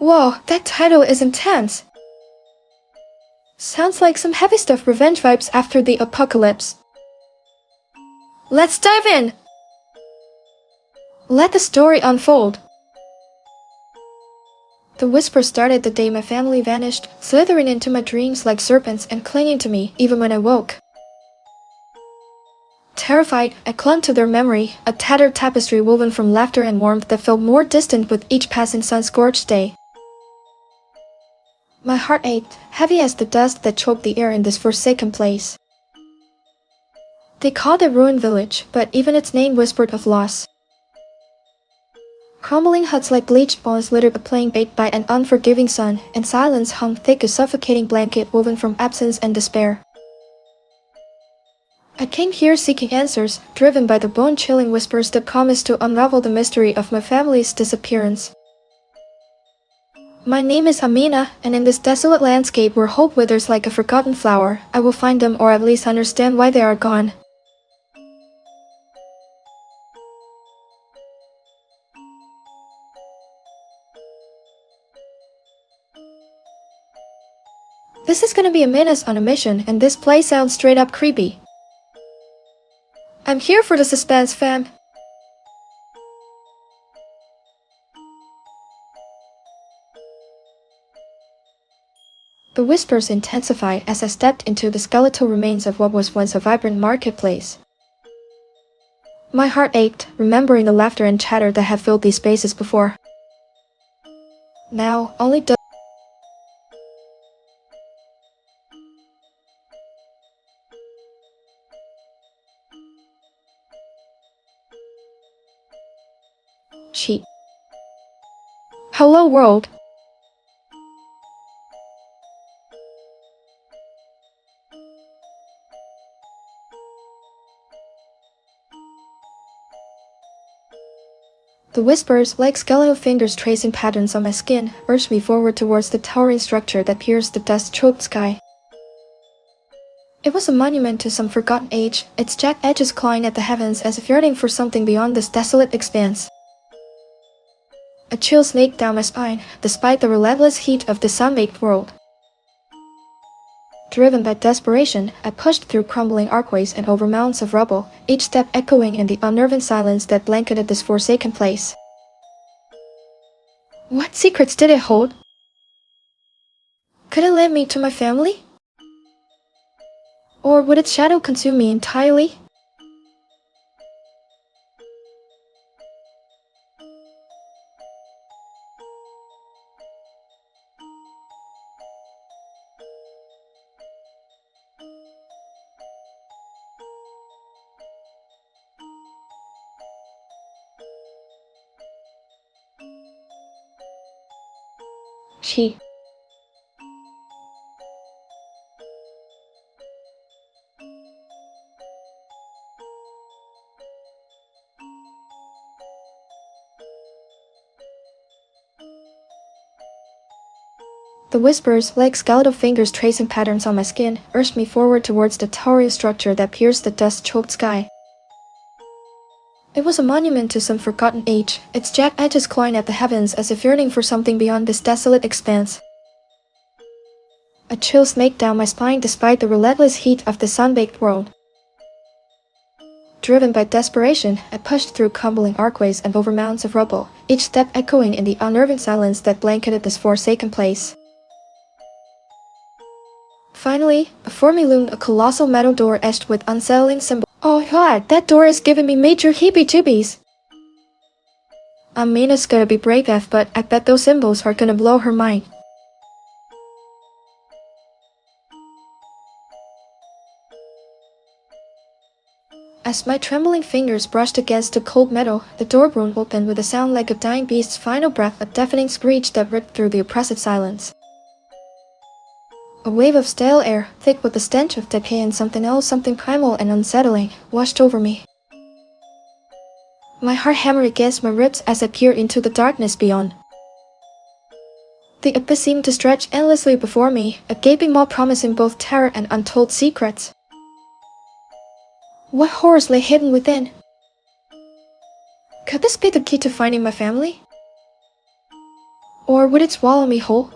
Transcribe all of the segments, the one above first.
Whoa, that title is intense. Sounds like some heavy stuff revenge vibes after the apocalypse. Let's dive in! Let the story unfold. The whisper started the day my family vanished, slithering into my dreams like serpents and clinging to me even when I woke. Terrified, I clung to their memory, a tattered tapestry woven from laughter and warmth that felt more distant with each passing sun-scorched day. My heart ached, heavy as the dust that choked the air in this forsaken place. They called it ruined village, but even its name whispered of loss. Crumbling huts like bleached bones littered a plain baked by an unforgiving sun, and silence hung thick, a suffocating blanket woven from absence and despair. I came here seeking answers, driven by the bone-chilling whispers that promised to unravel the mystery of my family's disappearance. My name is Amina, and in this desolate landscape where hope withers like a forgotten flower, I will find them, or at least understand why they are gone. This is gonna be a menace on a mission, and this place sounds straight up creepy. I'm here for the suspense, fam. The whispers intensified as I stepped into the skeletal remains of what was once a vibrant marketplace. My heart ached, remembering the laughter and chatter that had filled these spaces before. Now, only Cèshì. Hello world. The whispers, like skeletal fingers tracing patterns on my skin, urged me forward towards the towering structure that pierced the dust-choked sky. It was a monument to some forgotten age, its jagged edges clawing at the heavens as if yearning for something beyond this desolate expanse. A chill snaked down my spine, despite the relentless heat of the sun-baked world. Driven by desperation, I pushed through crumbling archways and over mounds of rubble, each step echoing in the unnerving silence that blanketed this forsaken place. What secrets did it hold? Could it lead me to my family? Or would its shadow consume me entirely? Cèshì. The whispers, like skeletal fingers tracing patterns on my skin, urged me forward towards the towering structure that pierced the dust-choked sky. It was a monument to some forgotten age, its jagged edges clawing at the heavens as if yearning for something beyond this desolate expanse. A chill snaked down my spine despite the relentless heat of the sun-baked world. Driven by desperation, I pushed through crumbling archways and over mounds of rubble, each step echoing in the unnerving silence that blanketed this forsaken place. Finally, before me loomed a colossal metal door etched with unsettling symbols. Oh god, that door is giving me major heebie-jeebies. Amina's gonna be brave AF, but I bet those symbols are gonna blow her mind. As my trembling fingers brushed against the cold metal, the door broke open with a sound like a dying beast's final breath, a deafening screech that ripped through the oppressive silence. A wave of stale air, thick with the stench of decay and something else, something primal and unsettling, washed over me. My heart hammered against my ribs as I peered into the darkness beyond. The abyss seemed to stretch endlessly before me, a gaping maw promising both terror and untold secrets. What horrors lay hidden within? Could this be the key to finding my family? Or would it swallow me whole?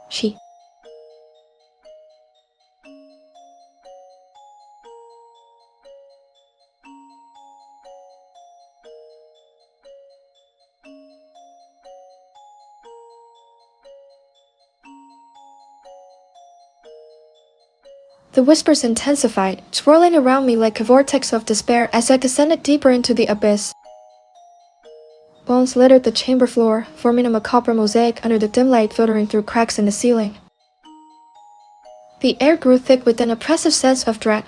She. The whispers intensified, swirling around me like a vortex of despair as I descended deeper into the abyss. Bones littered the chamber floor, forming a macabre mosaic under the dim light filtering through cracks in the ceiling. The air grew thick with an oppressive sense of dread.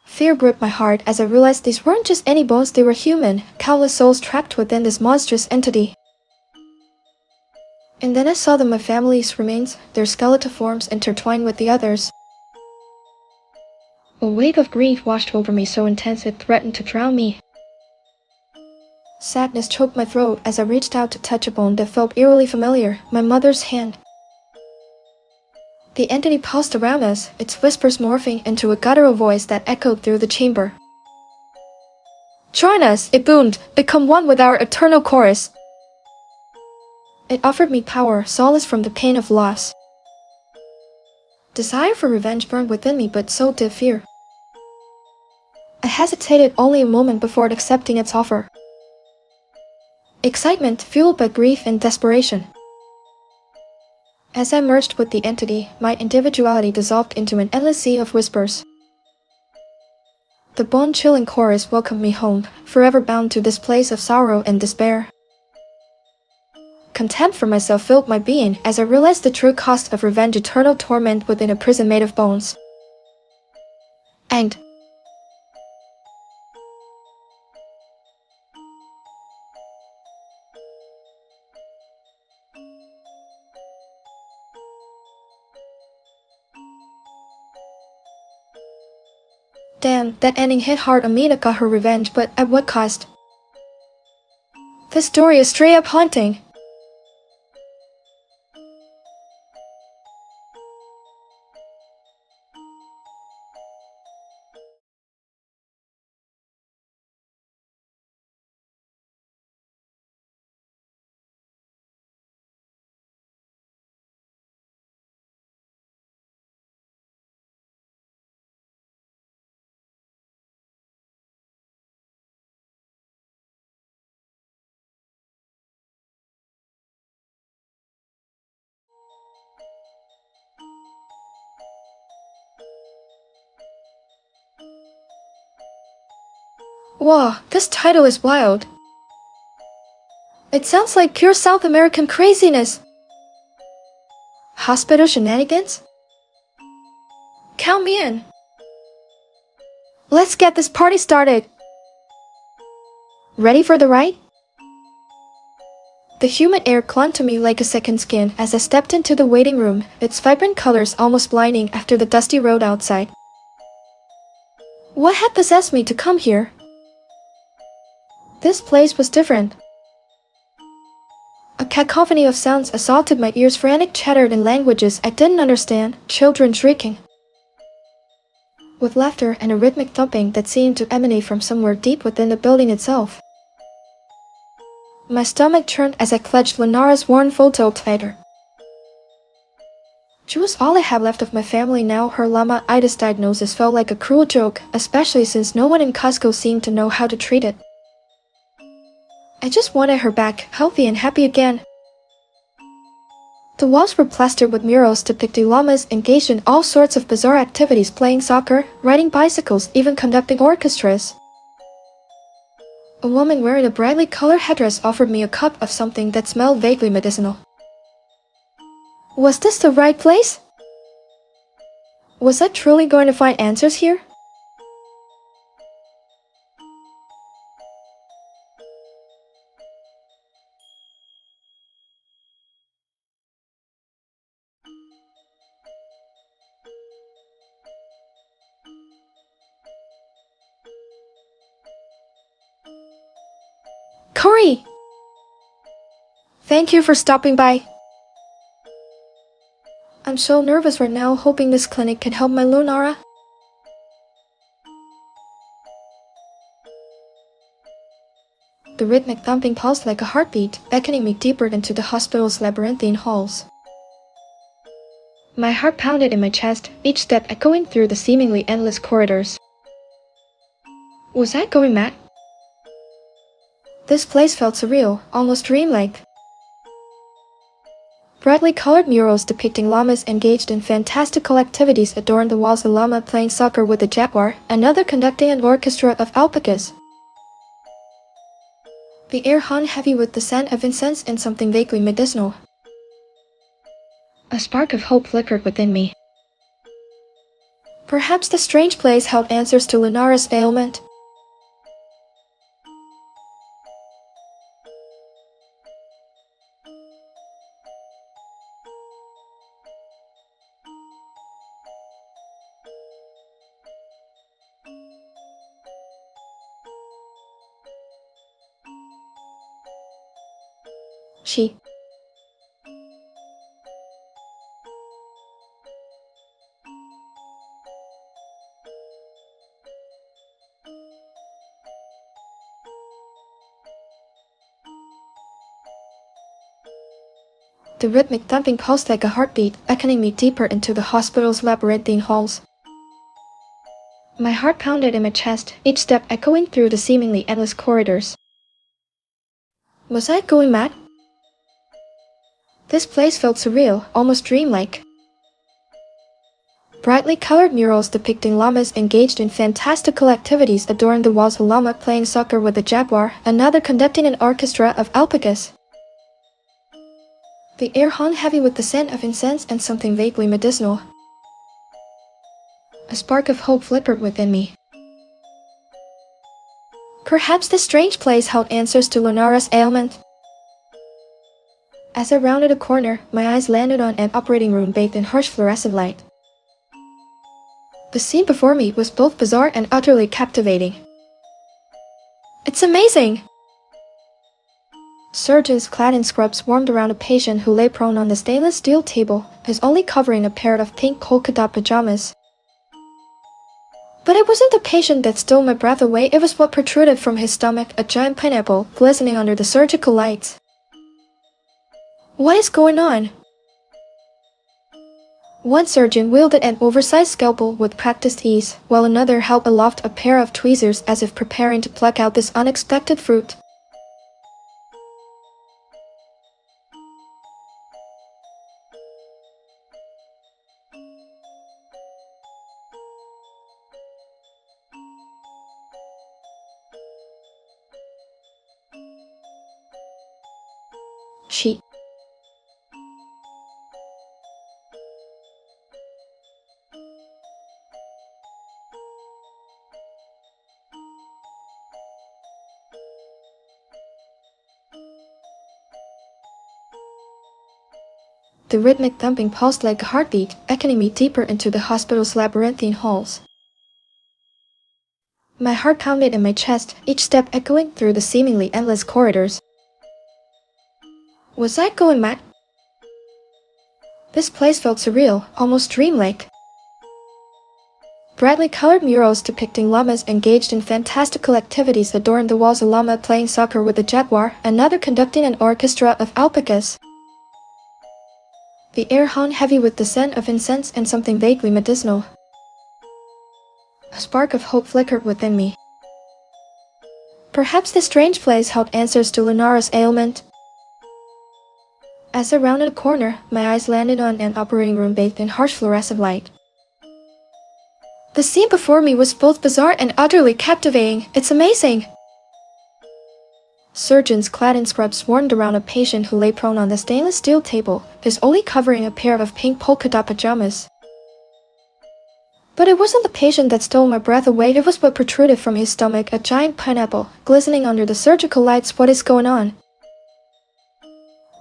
Fear gripped my heart as I realized these weren't just any bones, they were human, countless souls trapped within this monstrous entity. And then I saw them, my family's remains, their skeletal forms intertwined with the others. A wave of grief washed over me so intense it threatened to drown me. Sadness choked my throat as I reached out to touch a bone that felt eerily familiar, my mother's hand. The entity pulsed around us, its whispers morphing into a guttural voice that echoed through the chamber. "Join us," it boomed, "become one with our eternal chorus." It offered me power, solace from the pain of loss. Desire for revenge burned within me, but so did fear. I hesitated only a moment before accepting its offer. Excitement fueled by grief and desperation. As I merged with the entity, my individuality dissolved into an endless sea of whispers. The bone-chilling chorus welcomed me home, forever bound to this place of sorrow and despair. Contempt for myself filled my being as I realized the true cost of revenge: eternal torment within a prison made of bones. And damn, that ending hit hard. Amina got her revenge, but at what cost? This story is straight up haunting. Wow, this title is wild. It sounds like pure South American craziness. Hospital shenanigans? Count me in. Let's get this party started. Ready for the ride? The humid air clung to me like a second skin as I stepped into the waiting room, its vibrant colors almost blinding after the dusty road outside. What had possessed me to come here? This place was different. A cacophony of sounds assaulted my ears, frantic chatter in languages I didn't understand, children shrieking, with laughter and a rhythmic thumping that seemed to emanate from somewhere deep within the building itself. My stomach churned as I clutched Lenara's worn photo tighter. She was all I had left of my family now. Her llama-itis diagnosis felt like a cruel joke, especially since no one in Costco seemed to know how to treat it. I just wanted her back, healthy and happy again. The walls were plastered with murals depicting llamas engaged in all sorts of bizarre activities, playing soccer, riding bicycles, even conducting orchestras. A woman wearing a brightly colored headdress offered me a cup of something that smelled vaguely medicinal. Was this the right place? Was I truly going to find answers here? Corey! Thank you for stopping by. I'm so nervous right now, hoping this clinic can help my Lunara. The rhythmic thumping pulsed like a heartbeat, beckoning me deeper into the hospital's labyrinthine halls. My heart pounded in my chest, each step echoing through the seemingly endless corridors. Was I going mad? This place felt surreal, almost dreamlike. Brightly colored murals depicting llamas engaged in fantastical activities adorned the walls, a llama playing soccer with a jaguar, another conducting an orchestra of alpacas. The air hung heavy with the scent of incense and something vaguely medicinal. A spark of hope flickered within me. Perhaps the strange place held answers to Lunara's ailment. She. The rhythmic thumping pulsed like a heartbeat, beckoning me deeper into the hospital's labyrinthine halls. My heart pounded in my chest, each step echoing through the seemingly endless corridors. Was I going mad? This place felt surreal, almost dreamlike. Brightly colored murals depicting llamas engaged in fantastical activities adorned the walls, a llama playing soccer with a jaguar, another conducting an orchestra of alpacas. The air hung heavy with the scent of incense and something vaguely medicinal. A spark of hope flickered within me. Perhaps this strange place held answers to Lunara's ailment. As I rounded a corner, my eyes landed on an operating room bathed in harsh fluorescent light. The scene before me was both bizarre and utterly captivating. It's amazing! Surgeons clad in scrubs swarmed around a patient who lay prone on the stainless steel table, his only covering a pair of pink polka dot pajamas. But it wasn't the patient that stole my breath away, it was what protruded from his stomach, a giant pineapple, glistening under the surgical lights. What is going on? One surgeon wielded an oversized scalpel with practiced ease, while another held aloft a pair of tweezers as if preparing to pluck out this unexpected fruit. She. The rhythmic thumping pulsed like a heartbeat, beckoning me deeper into the hospital's labyrinthine halls. My heart pounded in my chest, each step echoing through the seemingly endless corridors. Was I going mad? This place felt surreal, almost dreamlike. Brightly colored murals depicting llamas engaged in fantastical activities adorned the walls, a llama playing soccer with a jaguar, another conducting an orchestra of alpacas. The air hung heavy with the scent of incense and something vaguely medicinal. A spark of hope flickered within me. Perhaps this strange place held answers to Lunara's ailment. As I rounded a corner, my eyes landed on an operating room bathed in harsh fluorescent light. The scene before me was both bizarre and utterly captivating. It's amazing! Surgeons clad in scrubs swarmed around a patient who lay prone on the stainless steel table, his only covering a pair of pink polka dot pajamas. But it wasn't the patient that stole my breath away, it was what protruded from his stomach, a giant pineapple, glistening under the surgical lights. What is going on?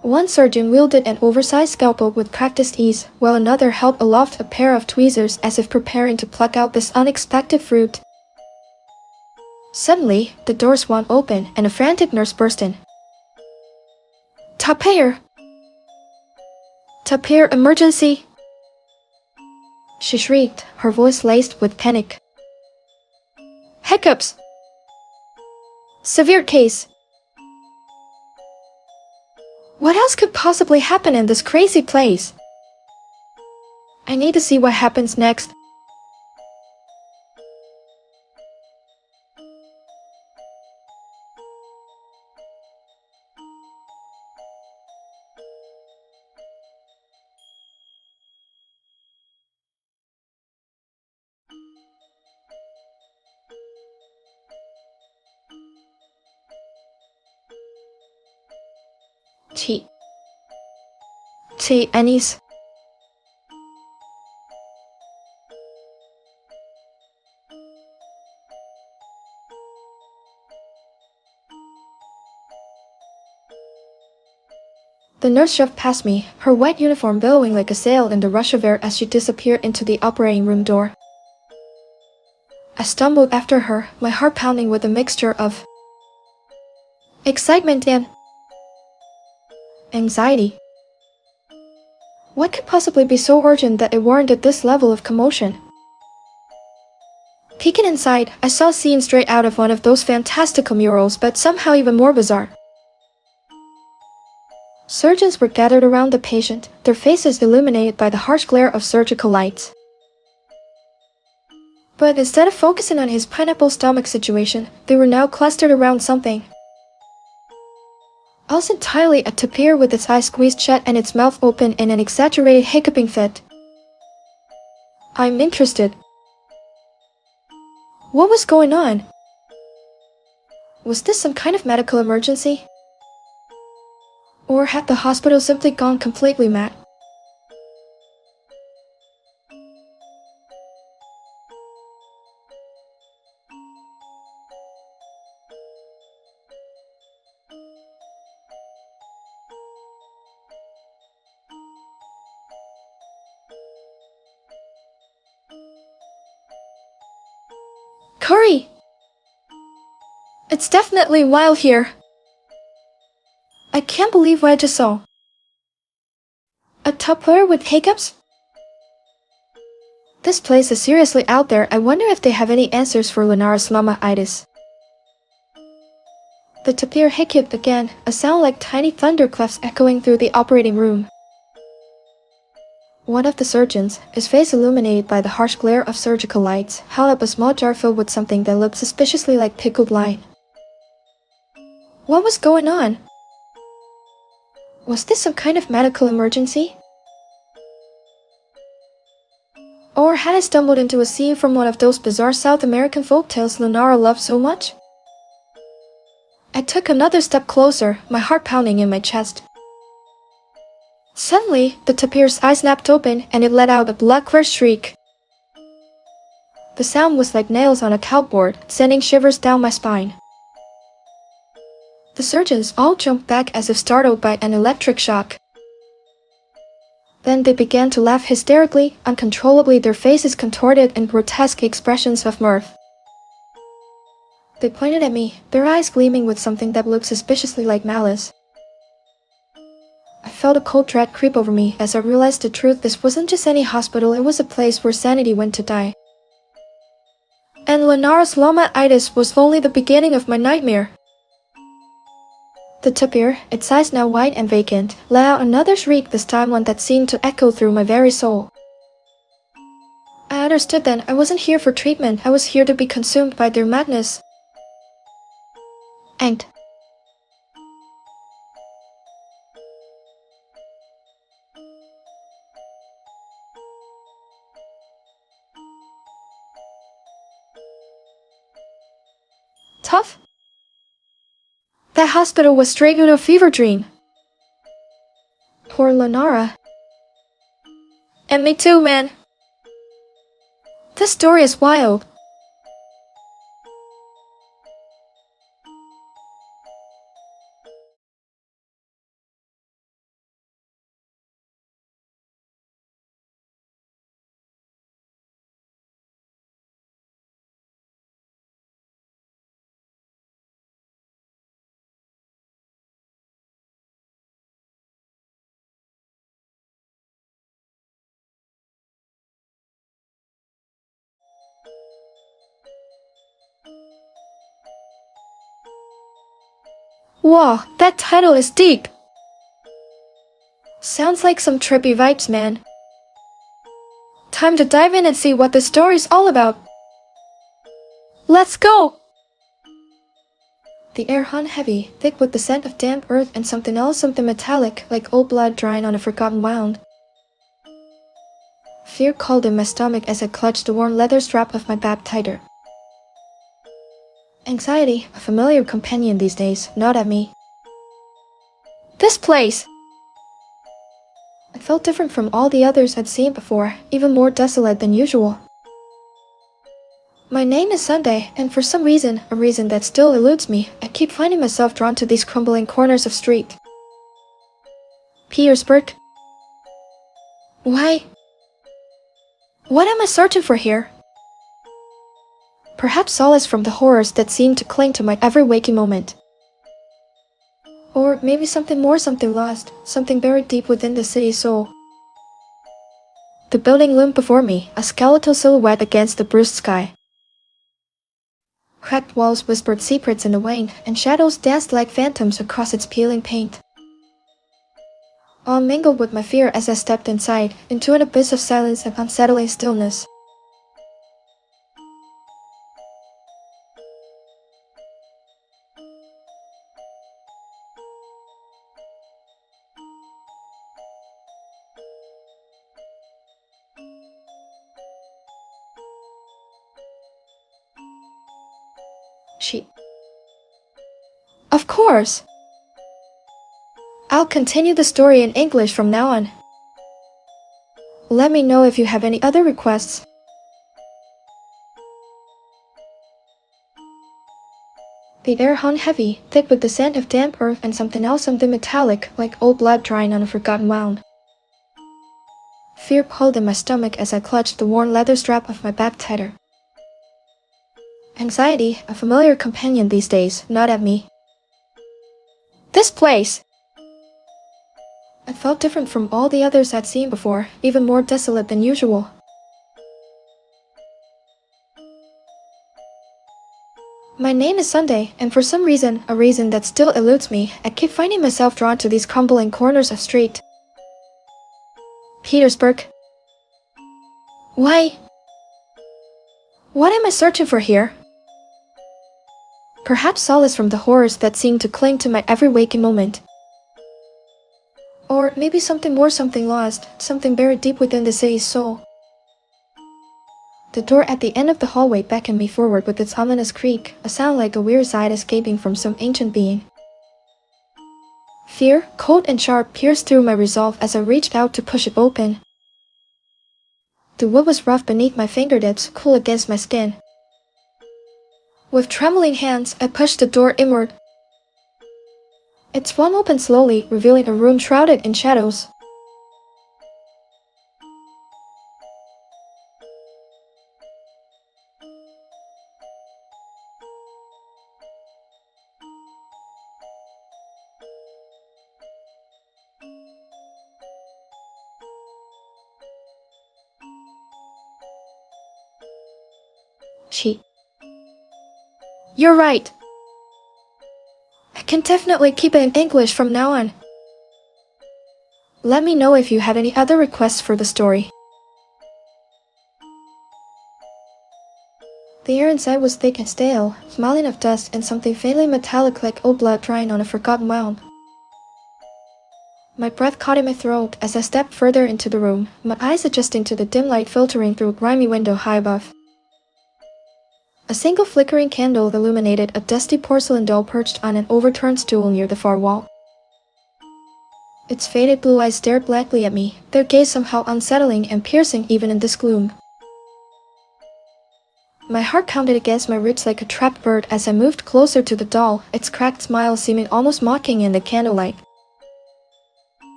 One surgeon wielded an oversized scalpel with practiced ease, while another held aloft a pair of tweezers as if preparing to pluck out this unexpected fruit. Suddenly, the door swung open and a frantic nurse burst in. Tapir! Tapir, emergency! She shrieked, her voice laced with panic. Hiccups! Severe case! What else could possibly happen in this crazy place? I need to see what happens next. Annie's. The nurse shoved past me, her white uniform billowing like a sail in the rush of air as she disappeared into the operating room door. I stumbled after her, my heart pounding with a mixture of excitement and anxiety. What could possibly be so urgent that it warranted this level of commotion? Peeking inside, I saw a scene straight out of one of those fantastical murals, but somehow even more bizarre. Surgeons were gathered around the patient, their faces illuminated by the harsh glare of surgical lights. But instead of focusing on his pineapple stomach situation, they were now clustered around something. Almost entirely a tapir with its eyes squeezed shut and its mouth open in an exaggerated hiccuping fit. I'm interested. What was going on? Was this some kind of medical emergency? Or had the hospital simply gone completely mad? Curry! It's definitely wild here. I can't believe what I just saw. A tapir with hiccups? This place is seriously out there. I wonder if they have any answers for Lunara's llama-itis. The tapir hiccuped again, a sound like tiny thunderclaps echoing through the operating room. One of the surgeons, his face illuminated by the harsh glare of surgical lights, held up a small jar filled with something that looked suspiciously like pickled lime. What was going on? Was this some kind of medical emergency? Or had I stumbled into a scene from one of those bizarre South American folktales Lunara loved so much? I took another step closer, my heart pounding in my chest. Suddenly, the tapir's eye snapped open and it let out a blood-curdled shriek. The sound was like nails on a chalkboard, sending shivers down my spine. The surgeons all jumped back as if startled by an electric shock. Then they began to laugh hysterically, uncontrollably, their faces contorted in grotesque expressions of mirth. They pointed at me, their eyes gleaming with something that looked suspiciously like malice. I felt a cold dread creep over me as I realized the truth. This wasn't just any hospital, it was a place where sanity went to die. And Lunara's llama-itis was only the beginning of my nightmare. The tapir, its eyes now wide and vacant, let out another shriek, this time one that seemed to echo through my very soul. I understood then. I wasn't here for treatment, I was here to be consumed by their madness. And tough? That hospital was straight out of a fever dream. Poor Lunara. And me too, man. This story is wild. Wow, that title is deep. Sounds like some trippy vibes, man. Time to dive in and see what the story's all about. Let's go! The air hung heavy, thick with the scent of damp earth and something else, something metallic, like old blood drying on a forgotten wound. Fear called in my stomach as I clutched the worn leather strap of my bag tighter. Anxiety, a familiar companion these days, gnawed at me. This place! I felt different from all the others I'd seen before, even more desolate than usual. My name is Sunday, and for some reason, a reason that still eludes me, I keep finding myself drawn to these crumbling corners of street. Petersburg? Why? What am I searching for here? Perhaps solace from the horrors that seem to cling to my every waking moment. Or maybe something more, something lost, something buried deep within the city's soul. The building loomed before me, a skeletal silhouette against the bruised sky. Cracked walls whispered secrets in the wind, and shadows danced like phantoms across its peeling paint. All mingled with my fear as I stepped inside, into an abyss of silence and unsettling stillness. Of course! I'll continue the story in English from now on. Let me know if you have any other requests. The air hung heavy, thick with the scent of damp earth and something else, something metallic, like old blood drying on a forgotten wound. Fear pulled in my stomach as I clutched the worn leather strap of my bag tighter. Anxiety, a familiar companion these days, gnawed at me. This place! I felt different from all the others I'd seen before, even more desolate than usual. My name is Sunday, and for some reason, a reason that still eludes me, I keep finding myself drawn to these crumbling corners of street. Petersburg. Why? What am I searching for here? Perhaps solace from the horrors that seem to cling to my every waking moment. Or maybe something more, something lost, something buried deep within the city's soul. The door at the end of the hallway beckoned me forward with its ominous creak, a sound like a weird sigh escaping from some ancient being. Fear, cold and sharp, pierced through my resolve as I reached out to push it open. The wood was rough beneath my fingertips, cool against my skin. With trembling hands, I pushed the door inward. It swung open slowly, revealing a room shrouded in shadows. You're right. I can definitely keep it in English from now on. Let me know if you have any other requests for the story. The air inside was thick and stale, smelling of dust and something faintly metallic like old blood drying on a forgotten wound. My breath caught in my throat as I stepped further into the room, my eyes adjusting to the dim light filtering through a grimy window high above. A single flickering candle illuminated a dusty porcelain doll perched on an overturned stool near the far wall. Its faded blue eyes stared blankly at me, their gaze somehow unsettling and piercing even in this gloom. My heart pounded against my ribs like a trapped bird as I moved closer to the doll, its cracked smile seeming almost mocking in the candlelight.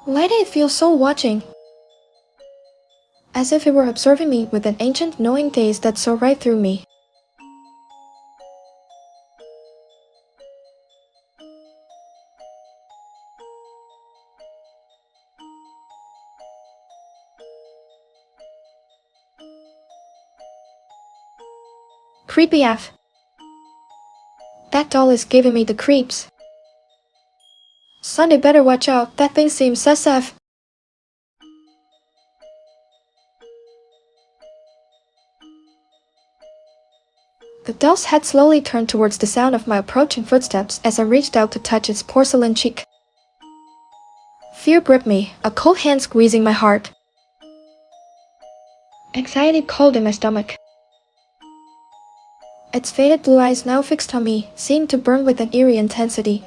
Why did it feel so watching? As if it were observing me with an ancient, knowing gaze that saw right through me. Creepy AF. That doll is giving me the creeps. Sunday better watch out, that thing seems sus. The doll's head slowly turned towards the sound of my approaching footsteps as I reached out to touch its porcelain cheek. Fear gripped me, a cold hand squeezing my heart. Anxiety cold in my stomach. Its faded blue eyes now fixed on me, seemed to burn with an eerie intensity.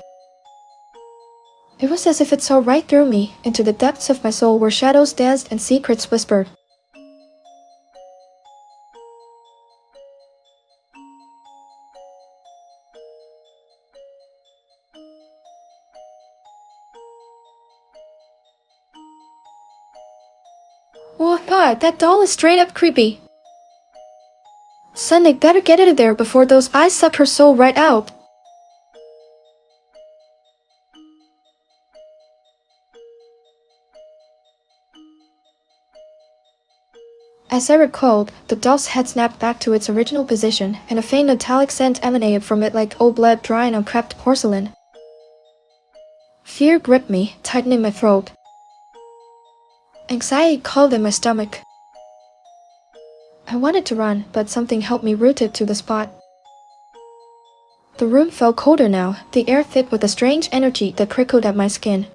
It was as if it saw right through me, into the depths of my soul where shadows danced and secrets whispered. Oh god, that doll is straight up creepy. Sunday better get it there before those eyes suck her soul right out. As I recalled, the doll's head snapped back to its original position, and a faint metallic scent emanated from it like old blood drying on cracked porcelain. Fear gripped me, tightening my throat. Anxiety called in my stomach. I wanted to run, but something held me rooted to the spot. The room felt colder now, the air thick with a strange energy that prickled at my skin.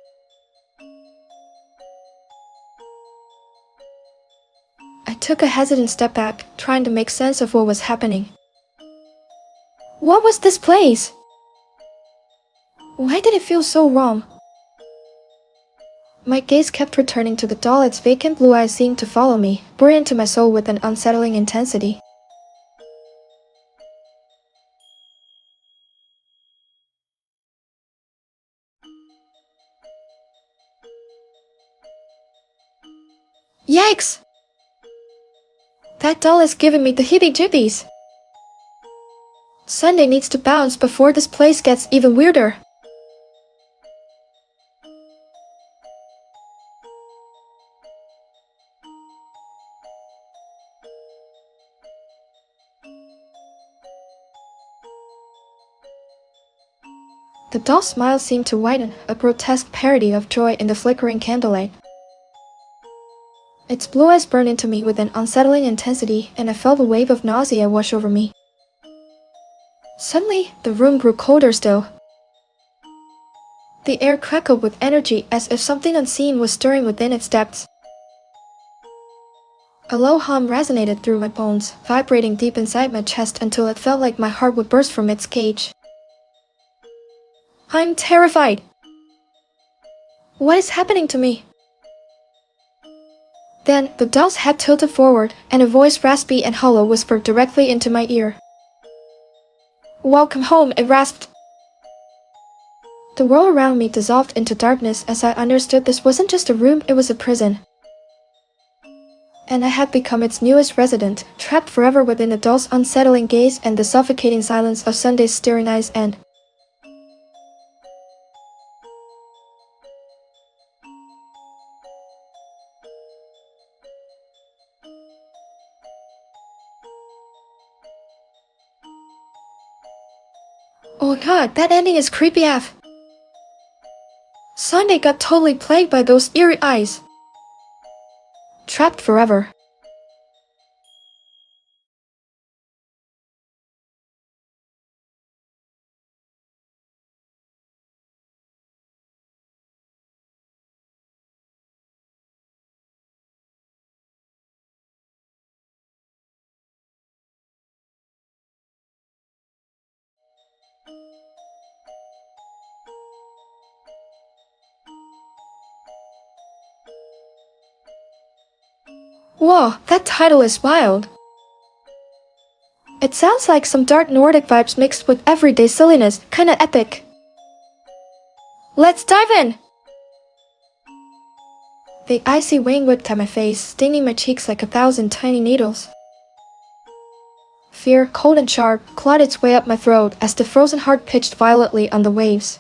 I took a hesitant step back, trying to make sense of what was happening. What was this place? Why did it feel so wrong? My gaze kept returning to the doll, its vacant blue eyes seemed to follow me, bore into my soul with an unsettling intensity. Yikes! That doll is giving me the heebie-jeebies. Sunday needs to bounce before this place gets even weirder. The doll's smile seemed to widen, a grotesque parody of joy in the flickering candlelight. Its blue eyes burned into me with an unsettling intensity, and I felt a wave of nausea wash over me. Suddenly, the room grew colder still. The air crackled with energy as if something unseen was stirring within its depths. A low hum resonated through my bones, vibrating deep inside my chest until it felt like my heart would burst from its cage. I'm terrified. What is happening to me? Then, the doll's head tilted forward, and a voice raspy and hollow whispered directly into my ear. Welcome home, it rasped. The world around me dissolved into darkness as I understood this wasn't just a room, it was a prison. And I had become its newest resident, trapped forever within the doll's unsettling gaze and the suffocating silence of Sunday's staring eyes and... Oh god, that ending is creepy AF. Sunday got totally plagued by those eerie eyes. Trapped forever. Whoa, that title is wild. It sounds like some dark Nordic vibes mixed with everyday silliness, kinda epic. Let's dive in! The icy wind whipped at my face, stinging my cheeks like 1,000 tiny needles. Fear, cold and sharp, clawed its way up my throat as the frozen heart pitched violently on the waves.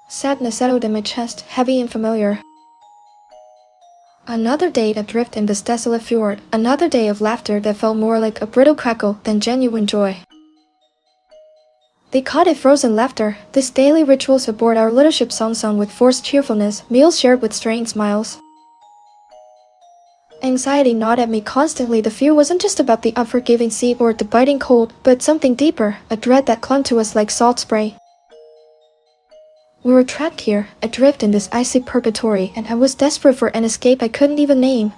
Sadness settled in my chest, heavy and familiar. Another day adrift in this desolate fjord, another day of laughter that felt more like a brittle crackle than genuine joy. They caught a frozen laughter. These daily rituals aboard our little ship sung with forced cheerfulness, meals shared with strained smiles. Anxiety gnawed at me constantly. The fear wasn't just about the unforgiving sea or the biting cold, but something deeper, a dread that clung to us like salt spray. We were trapped here, adrift in this icy purgatory, and I was desperate for an escape I couldn't even name.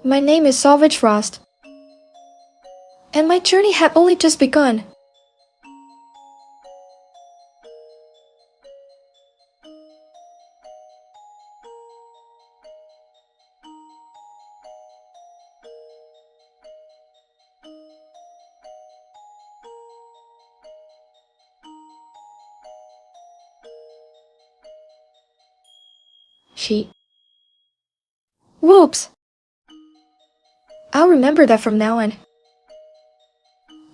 My name is Salvage Frost, and my journey had only just begun. Whoops! I'll remember that from now on.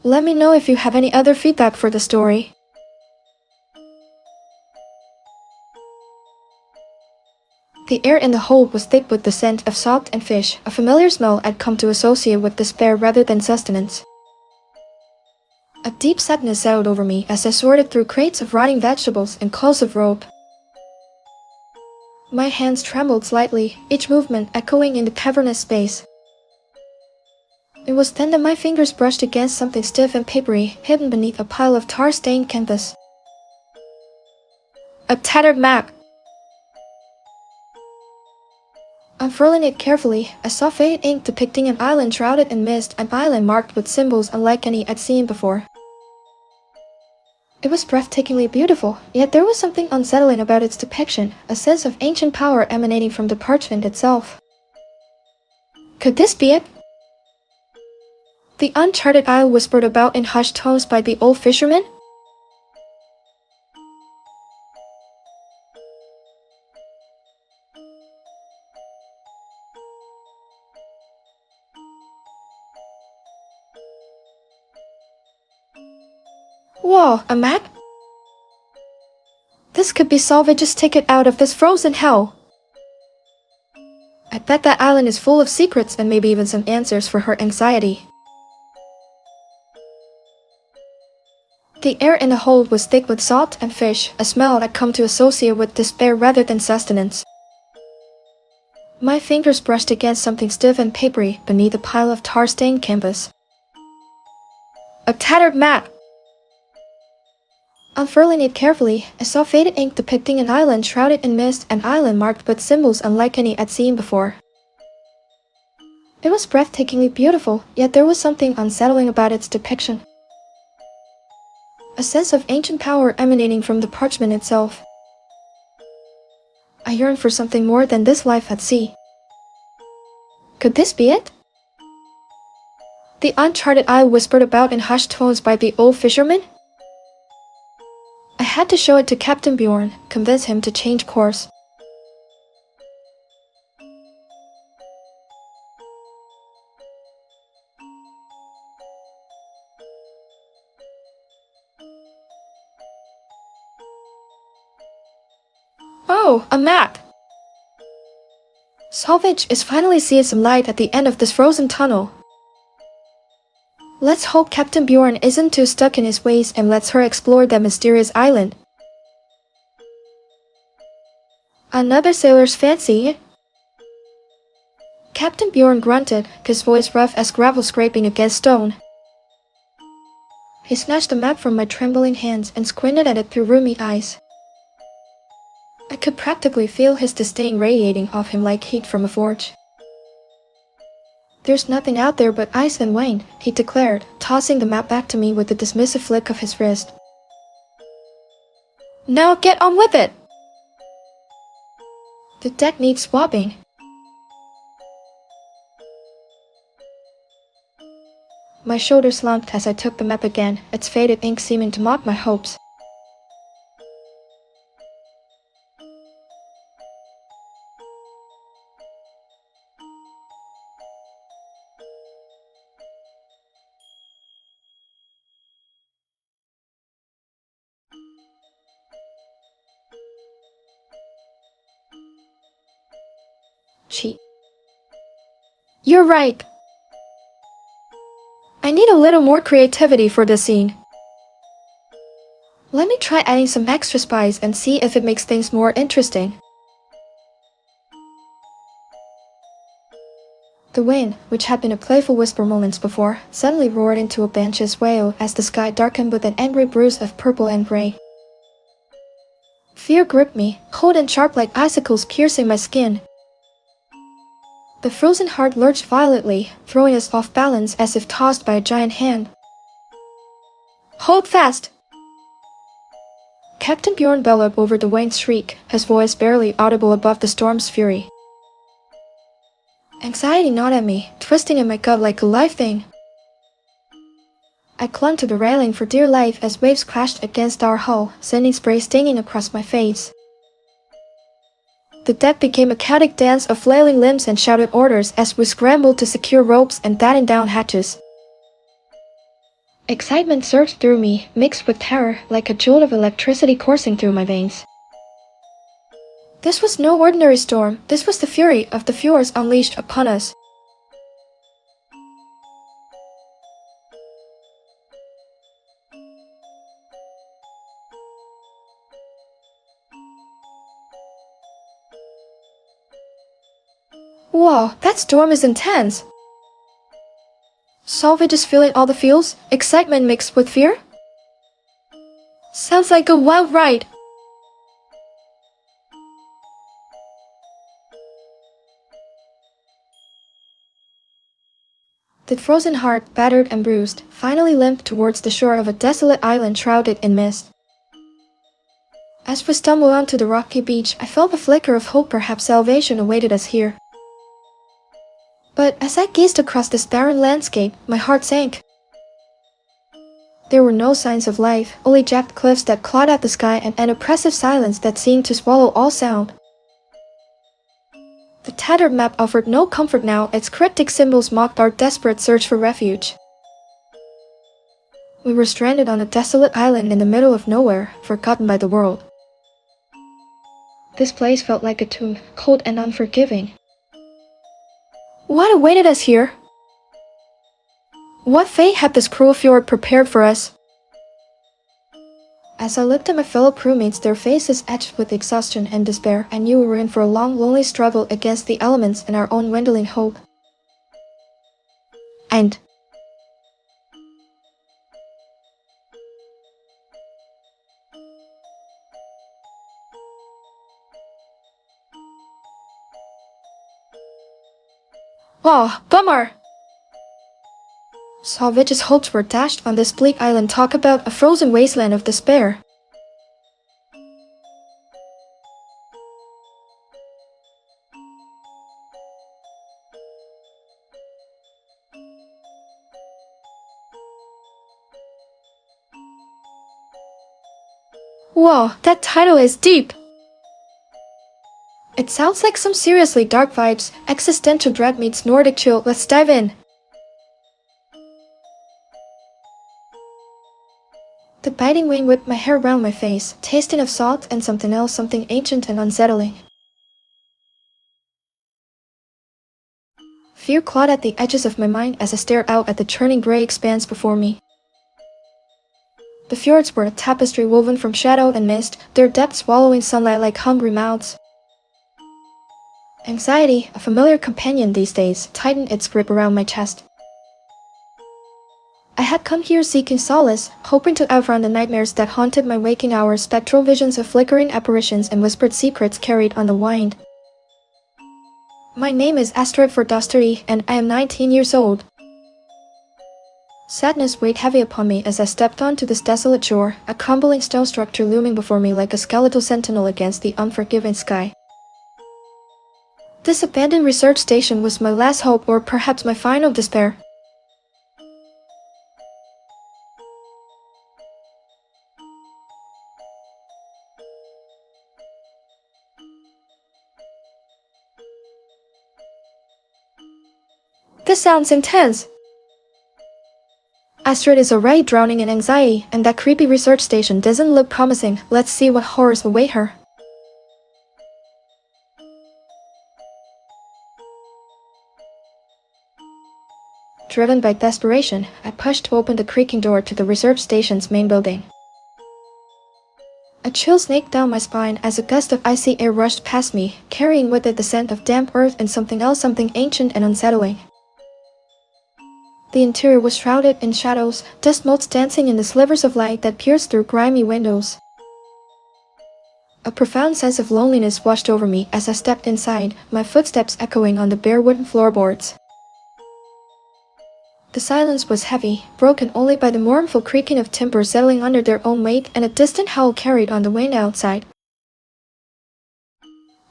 Let me know if you have any other feedback for the story. The air in the hold was thick with the scent of salt and fish, a familiar smell I'd come to associate with despair rather than sustenance. A deep sadness settled over me as I sorted through crates of rotting vegetables and coils of rope. My hands trembled slightly, each movement echoing in the cavernous space. It was then that my fingers brushed against something stiff and papery, hidden beneath a pile of tar-stained canvas. A tattered map! Unfurling it carefully, I saw faded ink depicting an island shrouded in mist, an island marked with symbols unlike any I'd seen before. It was breathtakingly beautiful, yet there was something unsettling about its depiction, a sense of ancient power emanating from the parchment itself. Could this be it? The uncharted isle whispered about in hushed tones by the old fisherman? Whoa, a map? This could be Salvage's ticket out of this frozen hell. I bet that island is full of secrets and maybe even some answers for her anxiety. The air in the hold was thick with salt and fish, a smell I'd come to associate with despair rather than sustenance. My fingers brushed against something stiff and papery beneath a pile of tar-stained canvas. A tattered map! Unfurling it carefully, I saw faded ink depicting an island shrouded in mist, an island marked with symbols unlike any I'd seen before. It was breathtakingly beautiful, yet there was something unsettling about its depiction. A sense of ancient power emanating from the parchment itself. I yearned for something more than this life at sea. Could this be it? The uncharted isle whispered about in hushed tones by the old fisherman? I had to show it to Captain Bjorn, convince him to change course. Oh, a map! Salvage is finally seeing some light at the end of this frozen tunnel. Let's hope Captain Bjorn isn't too stuck in his ways and lets her explore that mysterious island. Another sailor's fancy? Captain Bjorn grunted, his voice rough as gravel scraping against stone. He snatched the map from my trembling hands and squinted at it through rheumy eyes. I could practically feel his disdain radiating off him like heat from a forge. There's nothing out there but ice and wind, he declared, tossing the map back to me with a dismissive flick of his wrist. Now get on with it! The deck needs swabbing. My shoulders slumped as I took the map again, its faded ink seeming to mock my hopes. You're right. I need a little more creativity for this scene. Let me try adding some extra spice and see if it makes things more interesting. The wind, which had been a playful whisper moments before, suddenly roared into a banshee wail as the sky darkened with an angry bruise of purple and gray. Fear gripped me, cold and sharp like icicles piercing my skin. The frozen heart lurched violently, throwing us off balance as if tossed by a giant hand. "Hold fast!" Captain Bjorn bellowed over the wind's shriek, his voice barely audible above the storm's fury. Anxiety gnawed at me, twisting in my gut like a live thing. I clung to the railing for dear life as waves crashed against our hull, sending spray stinging across my face. The deck became a chaotic dance of flailing limbs and shouted orders as we scrambled to secure ropes and batten down hatches. Excitement surged through me, mixed with terror, like a jolt of electricity coursing through my veins. This was no ordinary storm. This was the fury of the fjords unleashed upon us. Wow, that storm is intense! Salvage is feeling all the feels, excitement mixed with fear? Sounds like a wild ride! The frozen heart, battered and bruised, finally limped towards the shore of a desolate island shrouded in mist. As we stumbled onto the rocky beach, I felt a flicker of hope. Perhaps salvation awaited us here. But as I gazed across this barren landscape, my heart sank. There were no signs of life, only jagged cliffs that clawed at the sky and an oppressive silence that seemed to swallow all sound. The tattered map offered no comfort now, its cryptic symbols mocked our desperate search for refuge. We were stranded on a desolate island in the middle of nowhere, forgotten by the world. This place felt like a tomb, cold and unforgiving. What awaited us here? What fate had this cruel fjord prepared for us? As I looked at my fellow crewmates, their faces etched with exhaustion and despair, I knew we were in for a long, lonely struggle against the elements and our own dwindling hope. And oh, bummer! Salvage's hopes were dashed on this bleak island. Talk about a frozen wasteland of despair. Whoa, that title is deep! It sounds like some seriously dark vibes. Existential dread meets Nordic chill. Let's dive in. The biting wind whipped my hair around my face, tasting of salt and something else, something ancient and unsettling. Fear clawed at the edges of my mind as I stared out at the churning gray expanse before me. The fjords were a tapestry woven from shadow and mist, their depths swallowing sunlight like hungry mouths. Anxiety, a familiar companion these days, tightened its grip around my chest. I had come here seeking solace, hoping to outrun the nightmares that haunted my waking hours, spectral visions of flickering apparitions and whispered secrets carried on the wind. My name is Ver.2.6-EN-1, and I am 19 years old. Sadness weighed heavy upon me as I stepped onto this desolate shore, a crumbling stone structure looming before me like a skeletal sentinel against the unforgiving sky. This abandoned research station was my last hope, or perhaps my final despair. This sounds intense. Astrid is already drowning in anxiety, and that creepy research station doesn't look promising. Let's see what horrors await her. Driven by desperation, I pushed open the creaking door to the research station's main building. A chill snaked down my spine as a gust of icy air rushed past me, carrying with it the scent of damp earth and something else, something ancient and unsettling. The interior was shrouded in shadows, dust motes dancing in the slivers of light that pierced through grimy windows. A profound sense of loneliness washed over me as I stepped inside, my footsteps echoing on the bare wooden floorboards. The silence was heavy, broken only by the mournful creaking of timber settling under their own weight and a distant howl carried on the wind outside.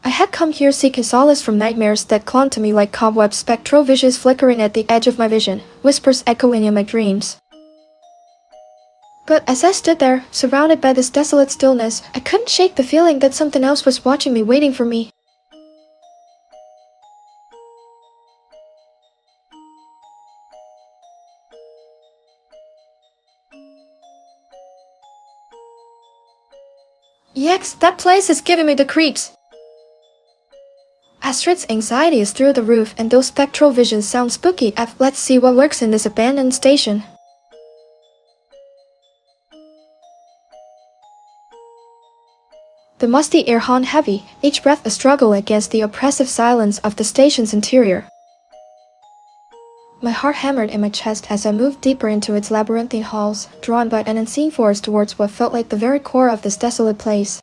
I had come here seeking solace from nightmares that clung to me like cobwebs, spectral visions flickering at the edge of my vision, whispers echoing in my dreams. But as I stood there, surrounded by this desolate stillness, I couldn't shake the feeling that something else was watching me, waiting for me. Yes, that place is giving me the creeps. Astrid's anxiety is through the roof and those spectral visions sound spooky. Let's see what lurks in this abandoned station. The musty air hung heavy, each breath a struggle against the oppressive silence of the station's interior. My heart hammered in my chest as I moved deeper into its labyrinthine halls, drawn by an unseen force towards what felt like the very core of this desolate place.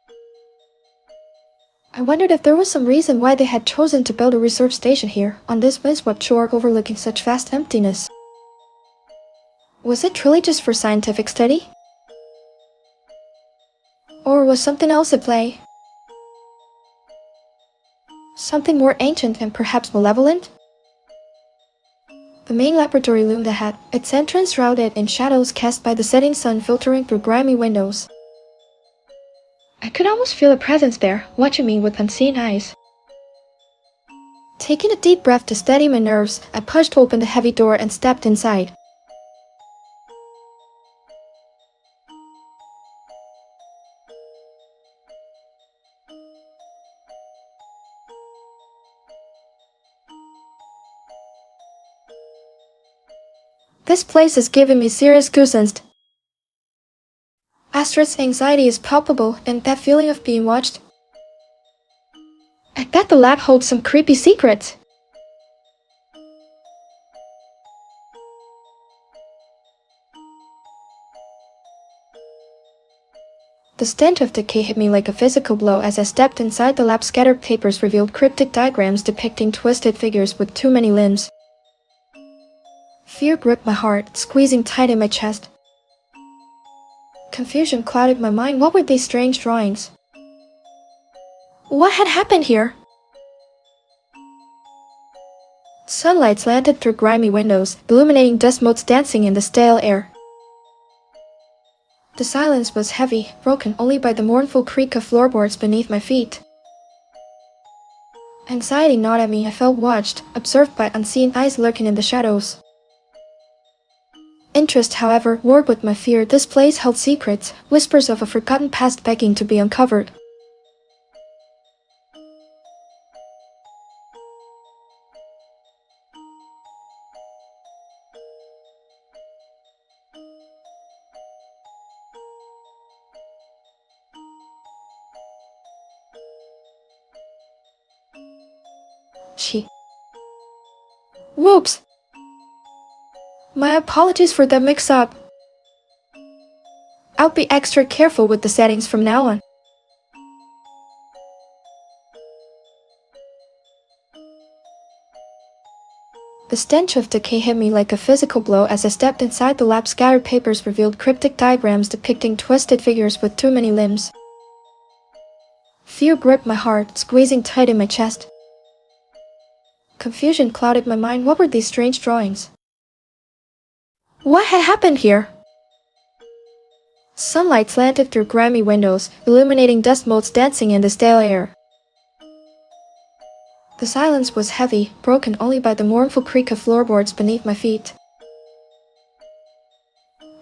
I wondered if there was some reason why they had chosen to build a reserve station here, on this windswept shore overlooking such vast emptiness. Was it truly just for scientific study? Or was something else at play? Something more ancient and perhaps malevolent? The main laboratory loomed ahead, its entrance shrouded in shadows cast by the setting sun filtering through grimy windows. I could almost feel a presence there, watching me with unseen eyes. Taking a deep breath to steady my nerves, I pushed open the heavy door and stepped inside. This place is giving me serious goosebumps. Astrid's anxiety is palpable, and that feeling of being watched. I bet the lab holds some creepy secrets. The stench of decay hit me like a physical blow as I stepped inside the lab. Scattered papers revealed cryptic diagrams depicting twisted figures with too many limbs. Fear gripped my heart, squeezing tight in my chest. Confusion clouded my mind. What were these strange drawings? What had happened here? Sunlight slanted through grimy windows, illuminating dust motes dancing in the stale air. The silence was heavy, broken only by the mournful creak of floorboards beneath my feet. Anxiety gnawed at me. I felt watched, observed by unseen eyes lurking in the shadows. Interest, however, warred with my fear. This place held secrets, whispers of a forgotten past begging to be uncovered. Whoops! My apologies for that mix-up. I'll be extra careful with the settings from now on. The stench of decay hit me like a physical blow as I stepped inside the lab. Scattered papers revealed cryptic diagrams depicting twisted figures with too many limbs. Fear gripped my heart, squeezing tight in my chest. Confusion clouded my mind. What were these strange drawings? What had happened here? Sunlight slanted through grimy windows, illuminating dust motes dancing in the stale air. The silence was heavy, broken only by the mournful creak of floorboards beneath my feet.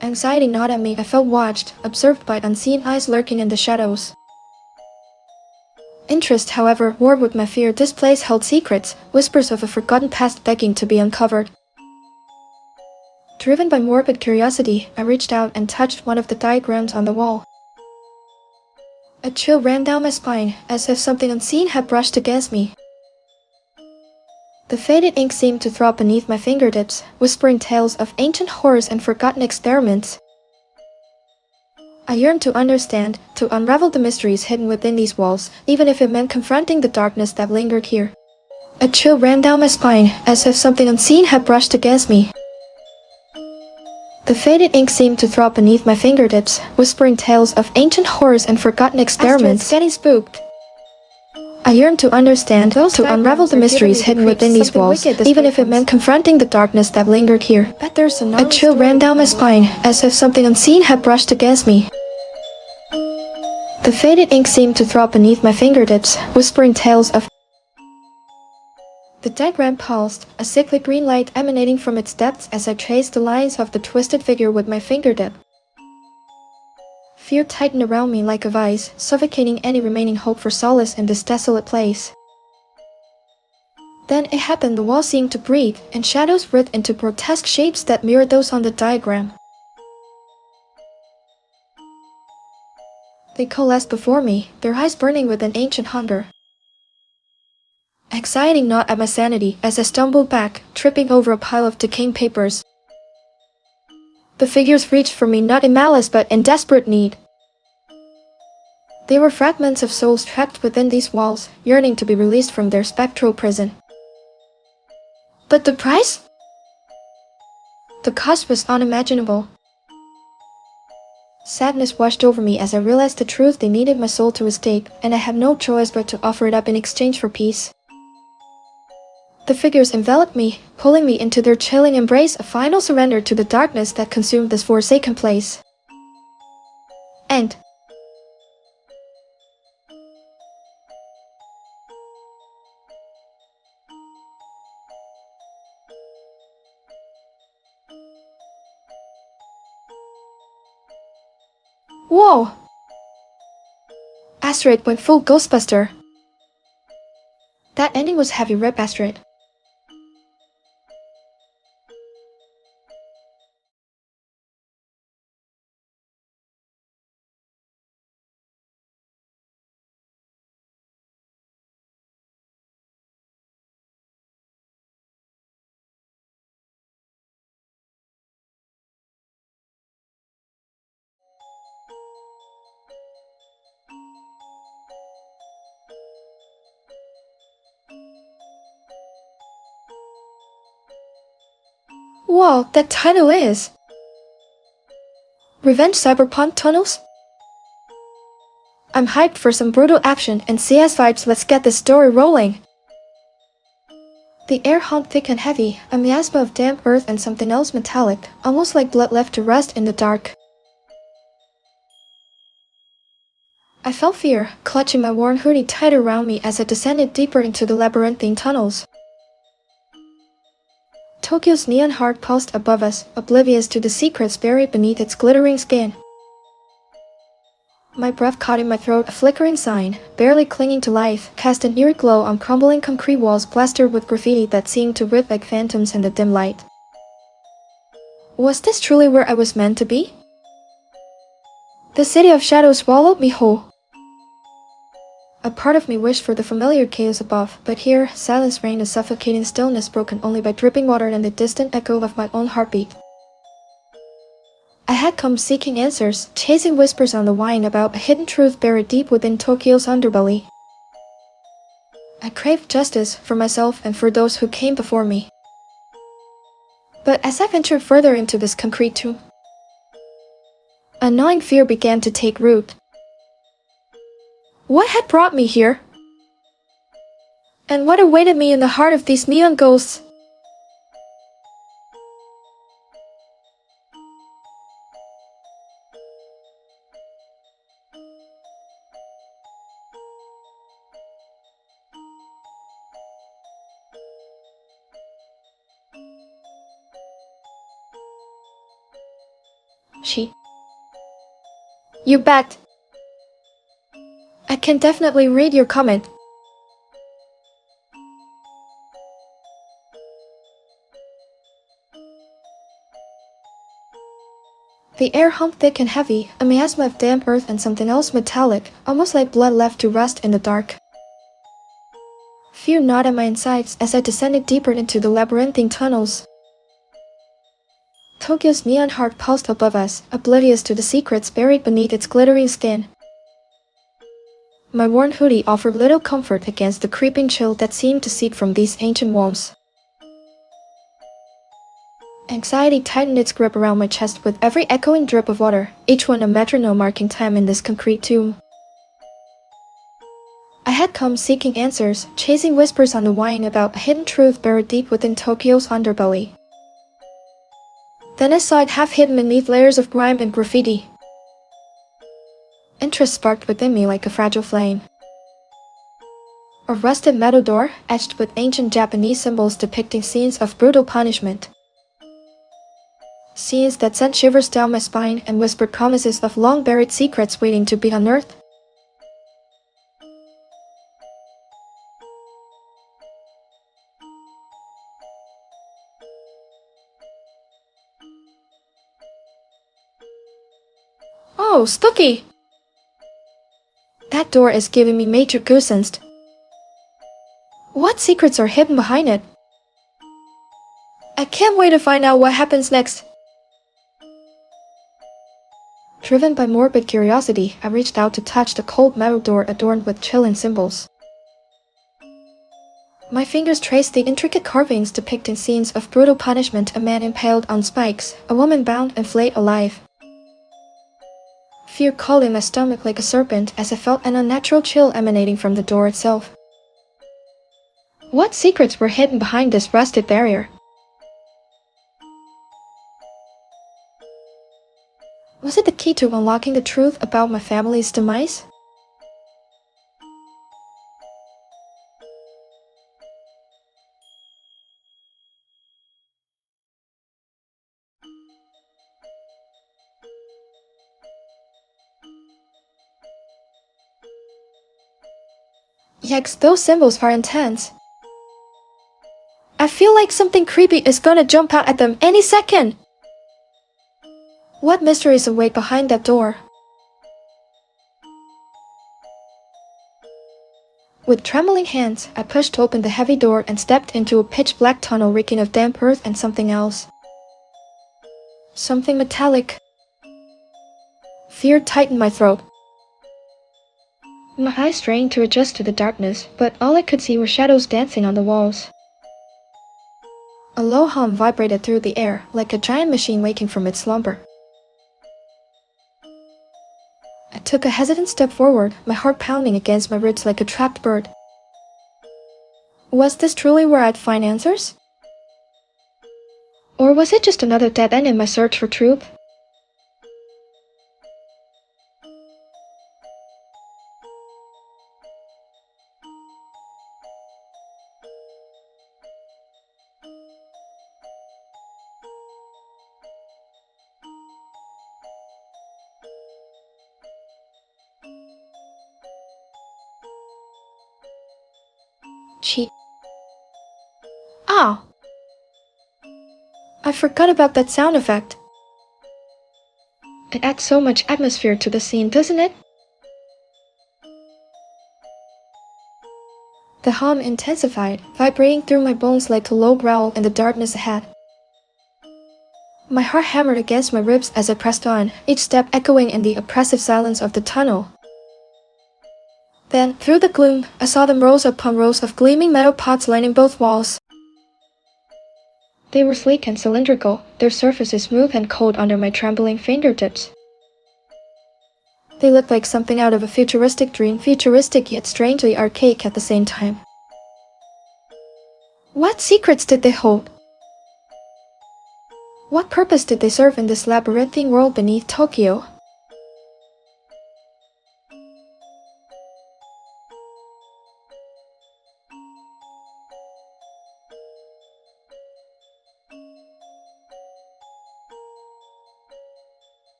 Anxiety gnawed at me. I felt watched, observed by unseen eyes lurking in the shadows. Interest, however, warred with my fear. This place held secrets, whispers of a forgotten past begging to be uncovered. Driven by morbid curiosity, I reached out and touched one of the diagrams on the wall. A chill ran down my spine, as if something unseen had brushed against me. The faded ink seemed to throb beneath my fingertips, whispering tales of ancient horrors and forgotten experiments. I yearned to understand, to unravel the mysteries hidden within these walls, even if it meant confronting the darkness that lingered here. A chill ran down my spine, as if something unseen had brushed against me. The faded ink seemed to throb beneath my fingertips, whispering tales of ancient horrors and forgotten experiments. Getting spooked. I yearned to understand, to unravel the mysteries hidden within these walls, even if it meant confronting the darkness that lingered here. A chill ran down my spine, as if something unseen had brushed against me. The faded ink seemed to throb beneath my fingertips, whispering tales of... The diagram paused, a sickly green light emanating from its depths as I traced the lines of the twisted figure with my fingertip. Fear tightened around me like a vice, suffocating any remaining hope for solace in this desolate place. Then it happened. The wall seemed to breathe, and shadows writhed into grotesque shapes that mirrored those on the diagram. They coalesced before me, their eyes burning with an ancient hunger. Anxiety gnawed at my sanity as I stumbled back, tripping over a pile of decaying papers. The figures reached for me not in malice but in desperate need. They were fragments of souls trapped within these walls, yearning to be released from their spectral prison. But the price? The cost was unimaginable. Sadness washed over me as I realized the truth. They needed my soul to escape, and I had no choice but to offer it up in exchange for peace. The figures enveloped me, pulling me into their chilling embrace, a final surrender to the darkness that consumed this forsaken place. End. Whoa! Asteroid went full Ghostbuster. That ending was heavy. Rip Asteroid. Whoa, that title is... Revenge Cyberpunk Tunnels? I'm hyped for some brutal action and CS vibes. Let's get this story rolling. The air hung thick and heavy, a miasma of damp earth and something else metallic, almost like blood left to rust in the dark. I felt fear, clutching my worn hoodie tighter around me as I descended deeper into the labyrinthine tunnels. Tokyo's neon heart pulsed above us, oblivious to the secrets buried beneath its glittering skin. My breath caught in my throat. A flickering sign, barely clinging to life, cast an eerie glow on crumbling concrete walls plastered with graffiti that seemed to writhe like phantoms in the dim light. Was this truly where I was meant to be? The city of shadows swallowed me whole. A part of me wished for the familiar chaos above, but here, silence reigned, a suffocating stillness broken only by dripping water and the distant echo of my own heartbeat. I had come seeking answers, chasing whispers on the wind about a hidden truth buried deep within Tokyo's underbelly. I craved justice for myself and for those who came before me. But as I ventured further into this concrete tomb, a gnawing fear began to take root. What had brought me here? And what awaited me in the heart of these neon ghosts? You bet. I can definitely read your comment. The air hummed thick and heavy, a miasma of damp earth and something else metallic, almost like blood left to rust in the dark. Fear gnawed at my insides as I descended deeper into the labyrinthine tunnels. Tokyo's neon heart pulsed above us, oblivious to the secrets buried beneath its glittering skin. My worn hoodie offered little comfort against the creeping chill that seemed to seep from these ancient walls. Anxiety tightened its grip around my chest with every echoing drip of water, each one a metronome marking time in this concrete tomb. I had come seeking answers, chasing whispers on the wine about a hidden truth buried deep within Tokyo's underbelly. Then I saw it half hidden beneath layers of grime and graffiti. Interest sparked within me like a fragile flame. A rusted metal door, etched with ancient Japanese symbols depicting scenes of brutal punishment. Scenes that sent shivers down my spine and whispered promises of long-buried secrets waiting to be unearthed. Oh, spooky! That door is giving me major goosebumps. What secrets are hidden behind it? I can't wait to find out what happens next. Driven by morbid curiosity, I reached out to touch the cold metal door adorned with chilling symbols. My fingers traced the intricate carvings depicting scenes of brutal punishment: a man impaled on spikes, a woman bound and flayed alive. Fear crawled in my stomach like a serpent as I felt an unnatural chill emanating from the door itself. What secrets were hidden behind this rusted barrier? Was it the key to unlocking the truth about my family's demise? Yikes, those symbols are intense. I feel like something creepy is gonna jump out at them any second. What mysteries await behind that door? With trembling hands, I pushed open the heavy door and stepped into a pitch-black tunnel reeking of damp earth and something else. Something metallic. Fear tightened my throat. My eyes strained to adjust to the darkness, but all I could see were shadows dancing on the walls. A low hum vibrated through the air, like a giant machine waking from its slumber. I took a hesitant step forward, my heart pounding against my ribs like a trapped bird. Was this truly where I'd find answers? Or was it just another dead end in my search for truth? Cheat. Ow! I forgot about that sound effect. It adds so much atmosphere to the scene, doesn't it? The hum intensified, vibrating through my bones like a low growl in the darkness ahead. My heart hammered against my ribs as I pressed on, each step echoing in the oppressive silence of the tunnel. Then, through the gloom, I saw them rows upon rows of gleaming metal pots lining both walls. They were sleek and cylindrical, their surfaces smooth and cold under my trembling fingertips. They looked like something out of a futuristic dream, futuristic yet strangely archaic at the same time. What secrets did they hold? What purpose did they serve in this labyrinthine world beneath Tokyo?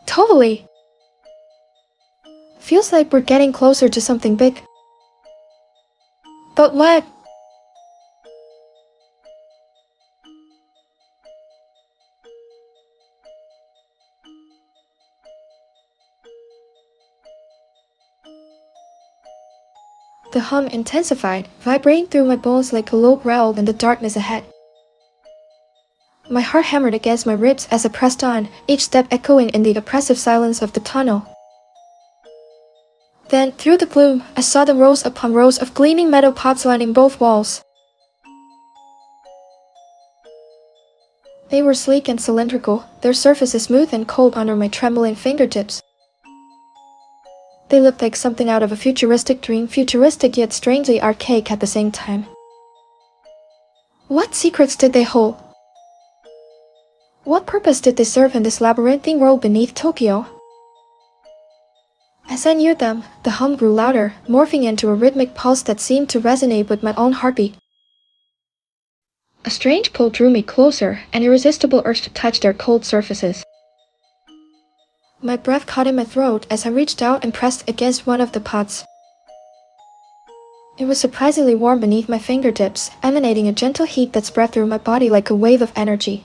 Totally. Feels like we're getting closer to something big. But what? The hum intensified, vibrating through my bones like a low growl in the darkness ahead. My heart hammered against my ribs as I pressed on, each step echoing in the oppressive silence of the tunnel. Then, through the gloom, I saw the rows upon rows of gleaming metal pots lining both walls. They were sleek and cylindrical, their surfaces smooth and cold under my trembling fingertips. They looked like something out of a futuristic dream, futuristic yet strangely archaic at the same time. What secrets did they hold? What purpose did they serve in this labyrinthine world beneath Tokyo? As I neared them, the hum grew louder, morphing into a rhythmic pulse that seemed to resonate with my own heartbeat. A strange pull drew me closer, an irresistible urge to touch their cold surfaces. My breath caught in my throat as I reached out and pressed against one of the pots. It was surprisingly warm beneath my fingertips, emanating a gentle heat that spread through my body like a wave of energy.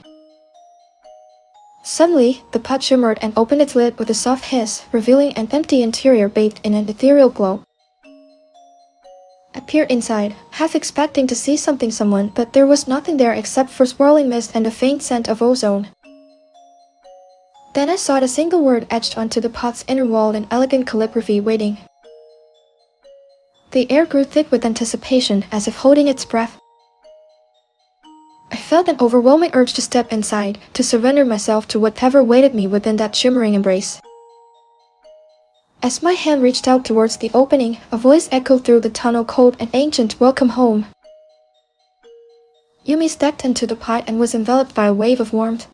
Suddenly, the pot shimmered and opened its lid with a soft hiss, revealing an empty interior bathed in an ethereal glow. I peered inside, half expecting to see someone, but there was nothing there except for swirling mist and a faint scent of ozone. Then I saw a single word etched onto the pot's inner wall in elegant calligraphy, waiting. The air grew thick with anticipation, as if holding its breath. I felt an overwhelming urge to step inside, to surrender myself to whatever waited me within that shimmering embrace. As my hand reached out towards the opening, a voice echoed through the tunnel, cold and ancient, "Welcome home." Yumi stepped into the pot and was enveloped by a wave of warmth.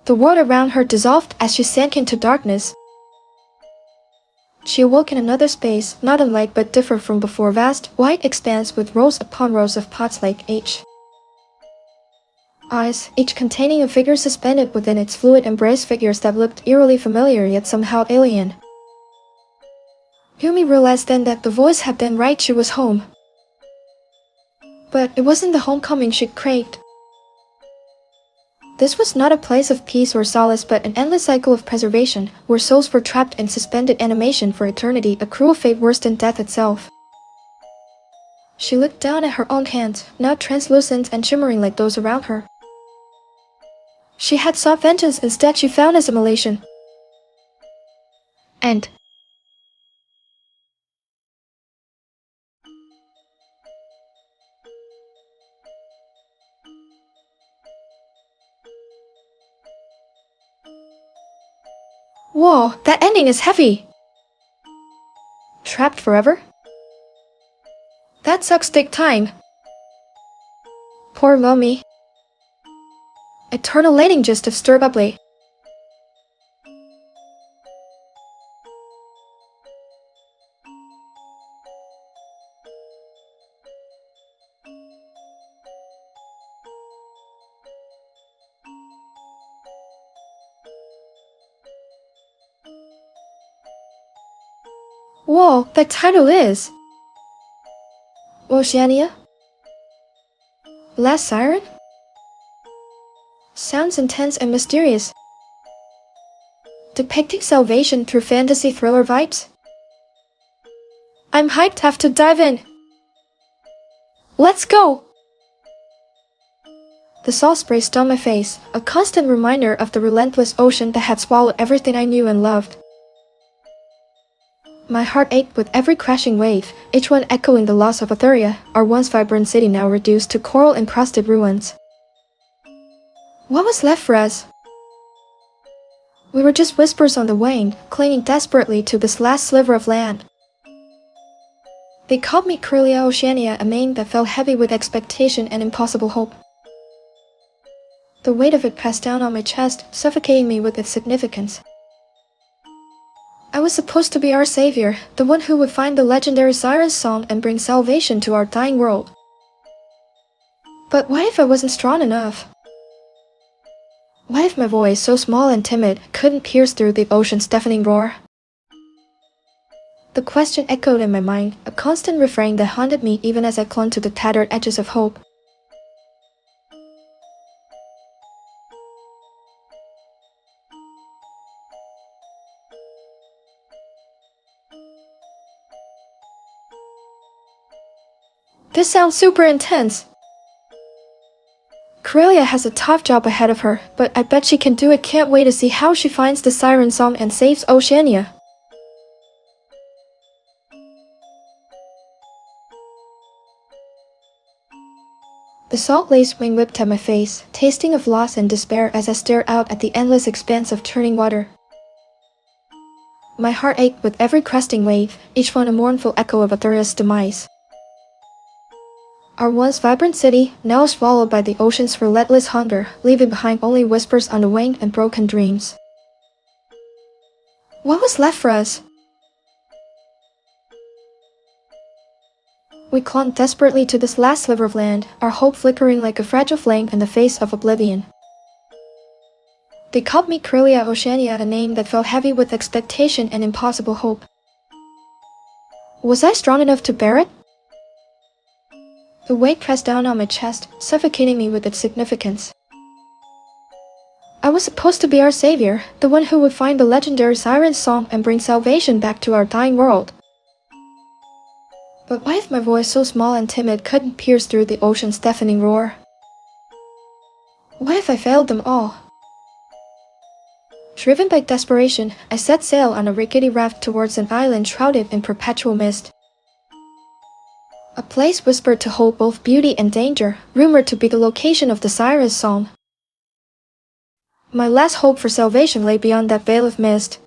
The world around her dissolved as she sank into darkness. She awoke in another space, not unlike but different from before, vast, white expanse with rows upon rows of pots like eyes, each containing a figure suspended within its fluid embrace, figures that looked eerily familiar yet somehow alien. Yumi realized then that the voice had been right, she was home. But it wasn't the homecoming she craved. This was not a place of peace or solace, but an endless cycle of preservation, where souls were trapped in suspended animation for eternity, a cruel fate worse than death itself. She looked down at her own hands, now translucent and shimmering like those around her. She had sought vengeance, instead she found assimilation. End. Whoa, that ending is heavy! Trapped forever? That sucks big time. Poor mommy. Eternal lading just disturbably. Whoa, that title is Wúxiàn? Last Siren? Sounds intense and mysterious. Depicting salvation through fantasy thriller vibes? I'm hyped, have to dive in. Let's go! The salt spray stung my face, a constant reminder of the relentless ocean that had swallowed everything I knew and loved. My heart ached with every crashing wave, each one echoing the loss of Etheria, our once vibrant city now reduced to coral-encrusted ruins. What was left for us? We were just whispers on the wind, clinging desperately to this last sliver of land. They called me Cruelia Oceania, a name that felt heavy with expectation and impossible hope. The weight of it pressed down on my chest, suffocating me with its significance. I was supposed to be our savior, the one who would find the legendary siren's song and bring salvation to our dying world. But what if I wasn't strong enough? What if my voice, so small and timid, couldn't pierce through the ocean's deafening roar? The question echoed in my mind, a constant refrain that haunted me even as I clung to the tattered edges of hope. This sounds super intense. Corellia has a tough job ahead of her, but I bet she can do it. Can't wait to see how she finds the siren song and saves Oceania. The salt lace wing whipped at my face, tasting of loss and despair as I stared out at the endless expanse of turning water. My heart ached with every cresting wave, each one a mournful echo of Arthuria's demise. Our once vibrant city, now swallowed by the ocean's relentless hunger, leaving behind only whispers on the wing and broken dreams. What was left for us? We clung desperately to this last sliver of land, our hope flickering like a fragile flame in the face of oblivion. They called me Corellia Oceania, a name that felt heavy with expectation and impossible hope. Was I strong enough to bear it? The weight pressed down on my chest, suffocating me with its significance. I was supposed to be our savior, the one who would find the legendary siren song and bring salvation back to our dying world. But what if my voice, so small and timid, couldn't pierce through the ocean's deafening roar? What if I failed them all? Driven by desperation, I set sail on a rickety raft towards an island shrouded in perpetual mist. A place whispered to hold both beauty and danger, rumored to be the location of the siren song. My last hope for salvation lay beyond that veil of mist.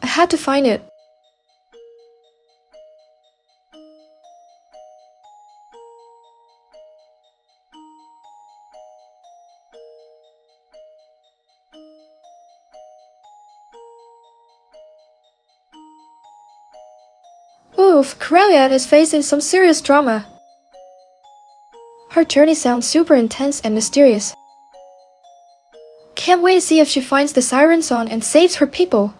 I had to find it. Oof, Corellia is facing some serious drama. Her journey sounds super intense and mysterious. Can't wait to see if she finds the siren song and saves her people.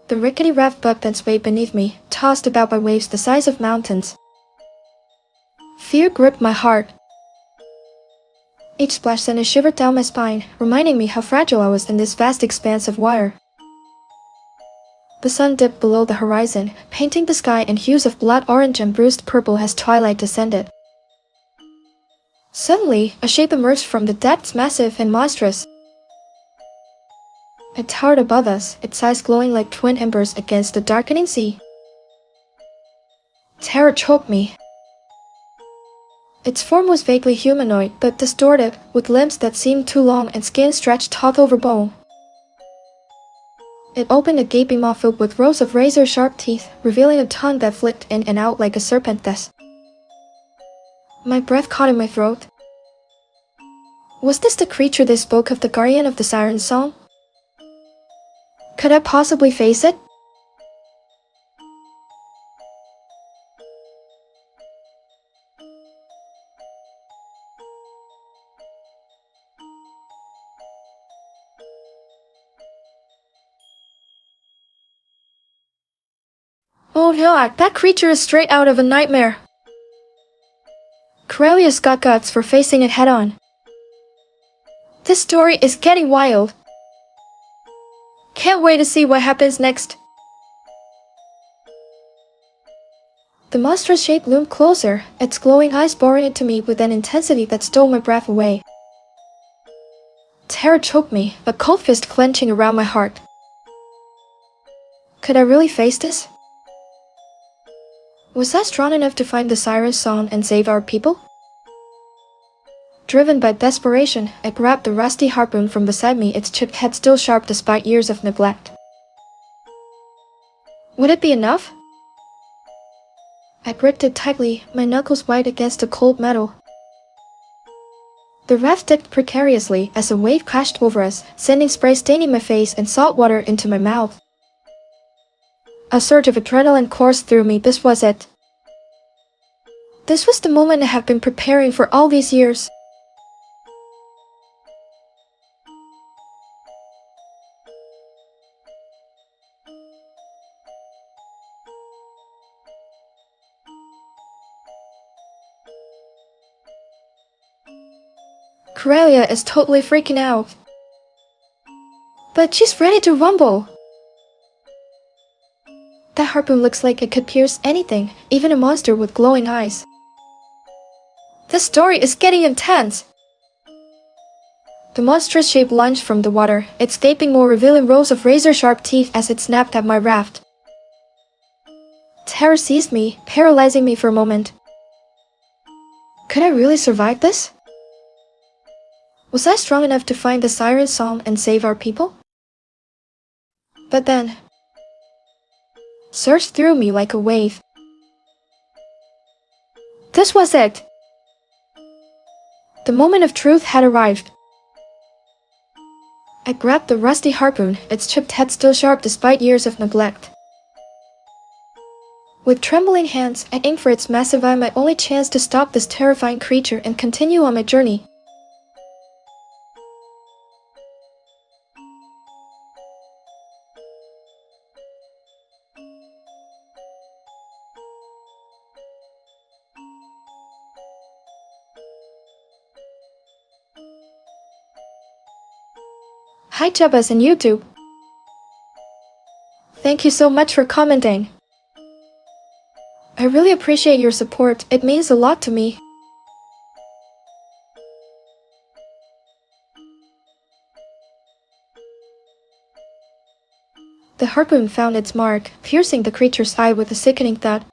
The rickety raft bucked and swayed beneath me, tossed about by waves the size of mountains. Fear gripped my heart. Each splash sent a shiver down my spine, reminding me how fragile I was in this vast expanse of water. The sun dipped below the horizon, painting the sky in hues of blood orange and bruised purple as twilight descended. Suddenly, a shape emerged from the depths, massive and monstrous. It towered above us, its eyes glowing like twin embers against the darkening sea. Terror choked me. Its form was vaguely humanoid, but distorted, with limbs that seemed too long and skin stretched taut over bone. It opened a gaping maw filled with rows of razor-sharp teeth, revealing a tongue that flicked in and out like a serpent death. My breath caught in my throat. Was this the creature they spoke of, the guardian of the siren song? Could I possibly face it? Oh no, that creature is straight out of a nightmare. Corellia's got guts for facing it head-on. This story is getting wild. Can't wait to see what happens next. The monstrous shape loomed closer, its glowing eyes boring into me with an intensity that stole my breath away. Terror choked me, a cold fist clenching around my heart. Could I really face this? Was I strong enough to find the siren song and save our people? Driven by desperation, I grabbed the rusty harpoon from beside me, its chipped head still sharp despite years of neglect. Would it be enough? I gripped it tightly, my knuckles white against the cold metal. The raft dipped precariously as a wave crashed over us, sending spray staining my face and salt water into my mouth. A surge of adrenaline coursed through me. This was it. This was the moment I have been preparing for all these years. Corellia is totally freaking out. But she's ready to rumble. That harpoon looks like it could pierce anything, even a monster with glowing eyes. This story is getting intense. The monstrous shape lunged from the water, its gaping maw revealing rows of razor-sharp teeth as it snapped at my raft. Terror seized me, paralyzing me for a moment. Could I really survive this? Was I strong enough to find the siren's song and save our people? But then, surged through me like a wave. This was it. The moment of truth had arrived. I grabbed the rusty harpoon, its chipped head still sharp despite years of neglect. With trembling hands, I aimed for its massive eye, my only chance to stop this terrifying creature and continue on my journey. Hi Jabas and YouTube! Thank you so much for commenting. I really appreciate your support, it means a lot to me. The harpoon found its mark, piercing the creature's eye with a sickening thud.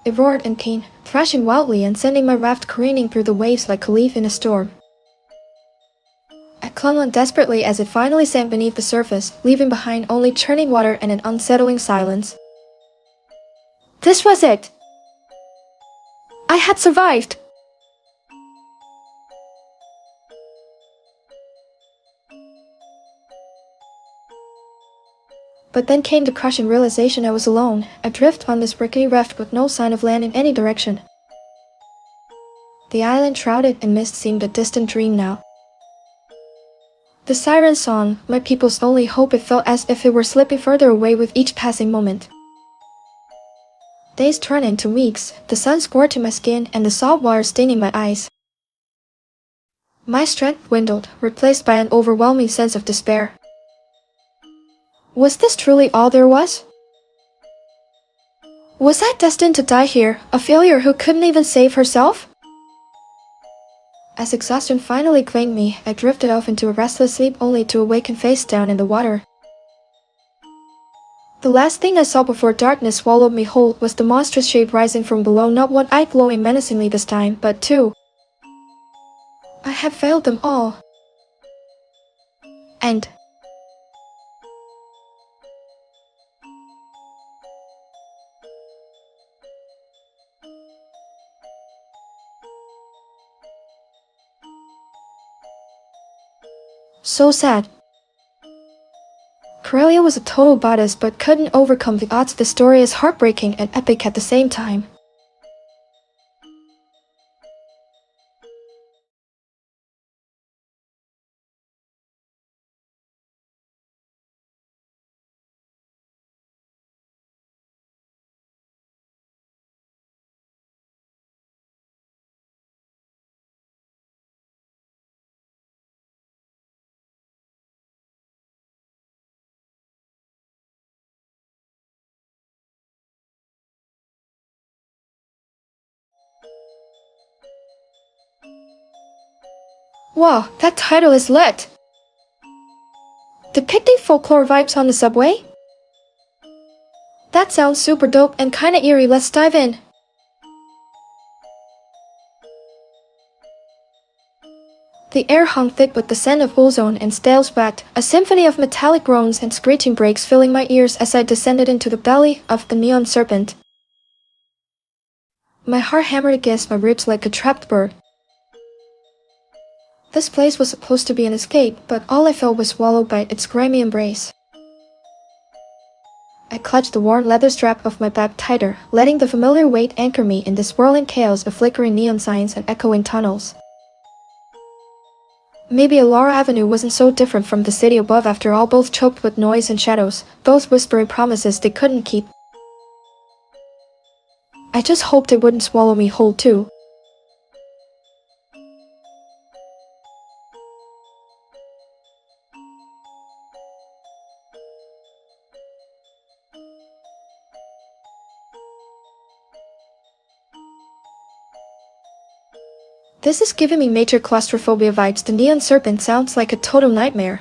It roared and came, thrashing wildly and sending my raft careening through the waves like a leaf in a storm. I clung on desperately as it finally sank beneath the surface, leaving behind only churning water and an unsettling silence. This was it! I had survived! But then came the crushing realization I was alone, adrift on this rickety raft with no sign of land in any direction. The island shrouded in mist seemed a distant dream now. The siren's song, my people's only hope, it felt as if it were slipping further away with each passing moment. Days turned into weeks, the sun scorching my skin and the salt water staining my eyes. My strength dwindled, replaced by an overwhelming sense of despair. Was this truly all there was? Was I destined to die here, a failure who couldn't even save herself? As exhaustion finally claimed me, I drifted off into a restless sleep only to awaken face down in the water. The last thing I saw before darkness swallowed me whole was the monstrous shape rising from below, not one eye glowing menacingly this time, but two. I had failed them all. End. So sad. Corellia was a total badass but couldn't overcome the odds. The story is heartbreaking and epic at the same time. Wow, that title is lit! Depicting folklore vibes on the subway? That sounds super dope and kinda eerie, let's dive in. The air hung thick with the scent of ozone and stale sweat, a symphony of metallic groans and screeching breaks filling my ears as I descended into the belly of the neon serpent. My heart hammered against my ribs like a trapped bird. This place was supposed to be an escape, but all I felt was swallowed by its grimy embrace. I clutched the worn leather strap of my bag tighter, letting the familiar weight anchor me in the swirling chaos of flickering neon signs and echoing tunnels. Maybe Alara Avenue wasn't so different from the city above after all, both choked with noise and shadows, both whispering promises they couldn't keep. I just hoped it wouldn't swallow me whole too. This is giving me major claustrophobia vibes. The neon serpent sounds like a total nightmare.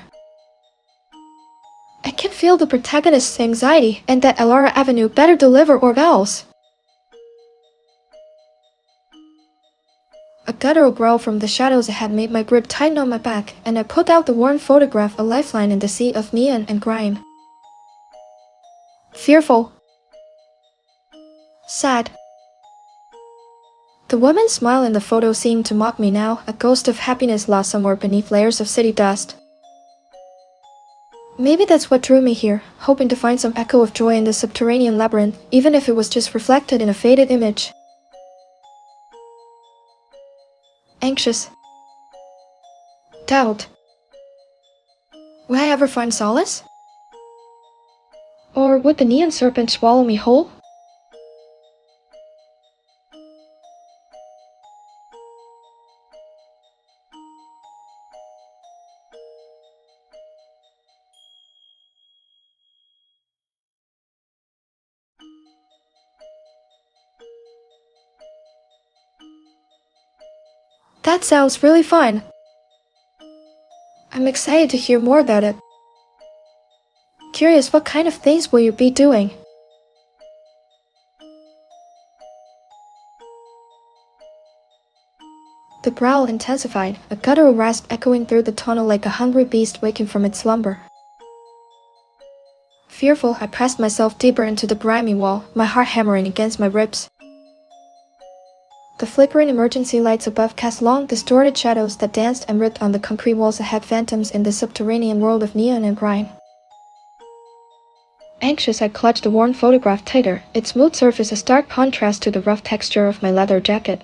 I can feel the protagonist's anxiety and that Alara Avenue better deliver or else. A guttural growl from the shadows ahead made my grip tighten on my back, and I put out the worn photograph, a lifeline in the sea of neon and grime. Fearful. Sad. The woman's smile in the photo seemed to mock me now, a ghost of happiness lost somewhere beneath layers of city dust. Maybe that's what drew me here, hoping to find some echo of joy in the subterranean labyrinth, even if it was just reflected in a faded image. Anxious. Doubt. Will I ever find solace? Or would the neon serpent swallow me whole? That sounds really fun. I'm excited to hear more about it. Curious, what kind of things will you be doing? The growl intensified, a guttural rasp echoing through the tunnel like a hungry beast waking from its slumber. Fearful, I pressed myself deeper into the grimy wall, my heart hammering against my ribs. The flickering emergency lights above cast long, distorted shadows that danced and writhed on the concrete walls ahead, phantoms in the subterranean world of neon and grime. Anxious, I clutched the worn photograph tighter, its smooth surface a stark contrast to the rough texture of my leather jacket.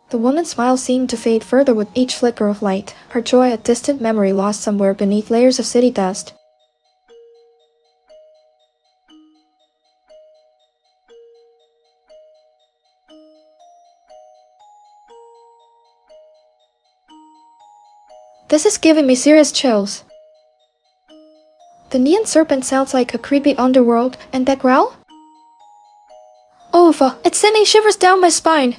The woman's smile seemed to fade further with each flicker of light, her joy a distant memory lost somewhere beneath layers of city dust. This is giving me serious chills. The neon serpent sounds like a creepy underworld, and that growl? Oh, it's sending shivers down my spine.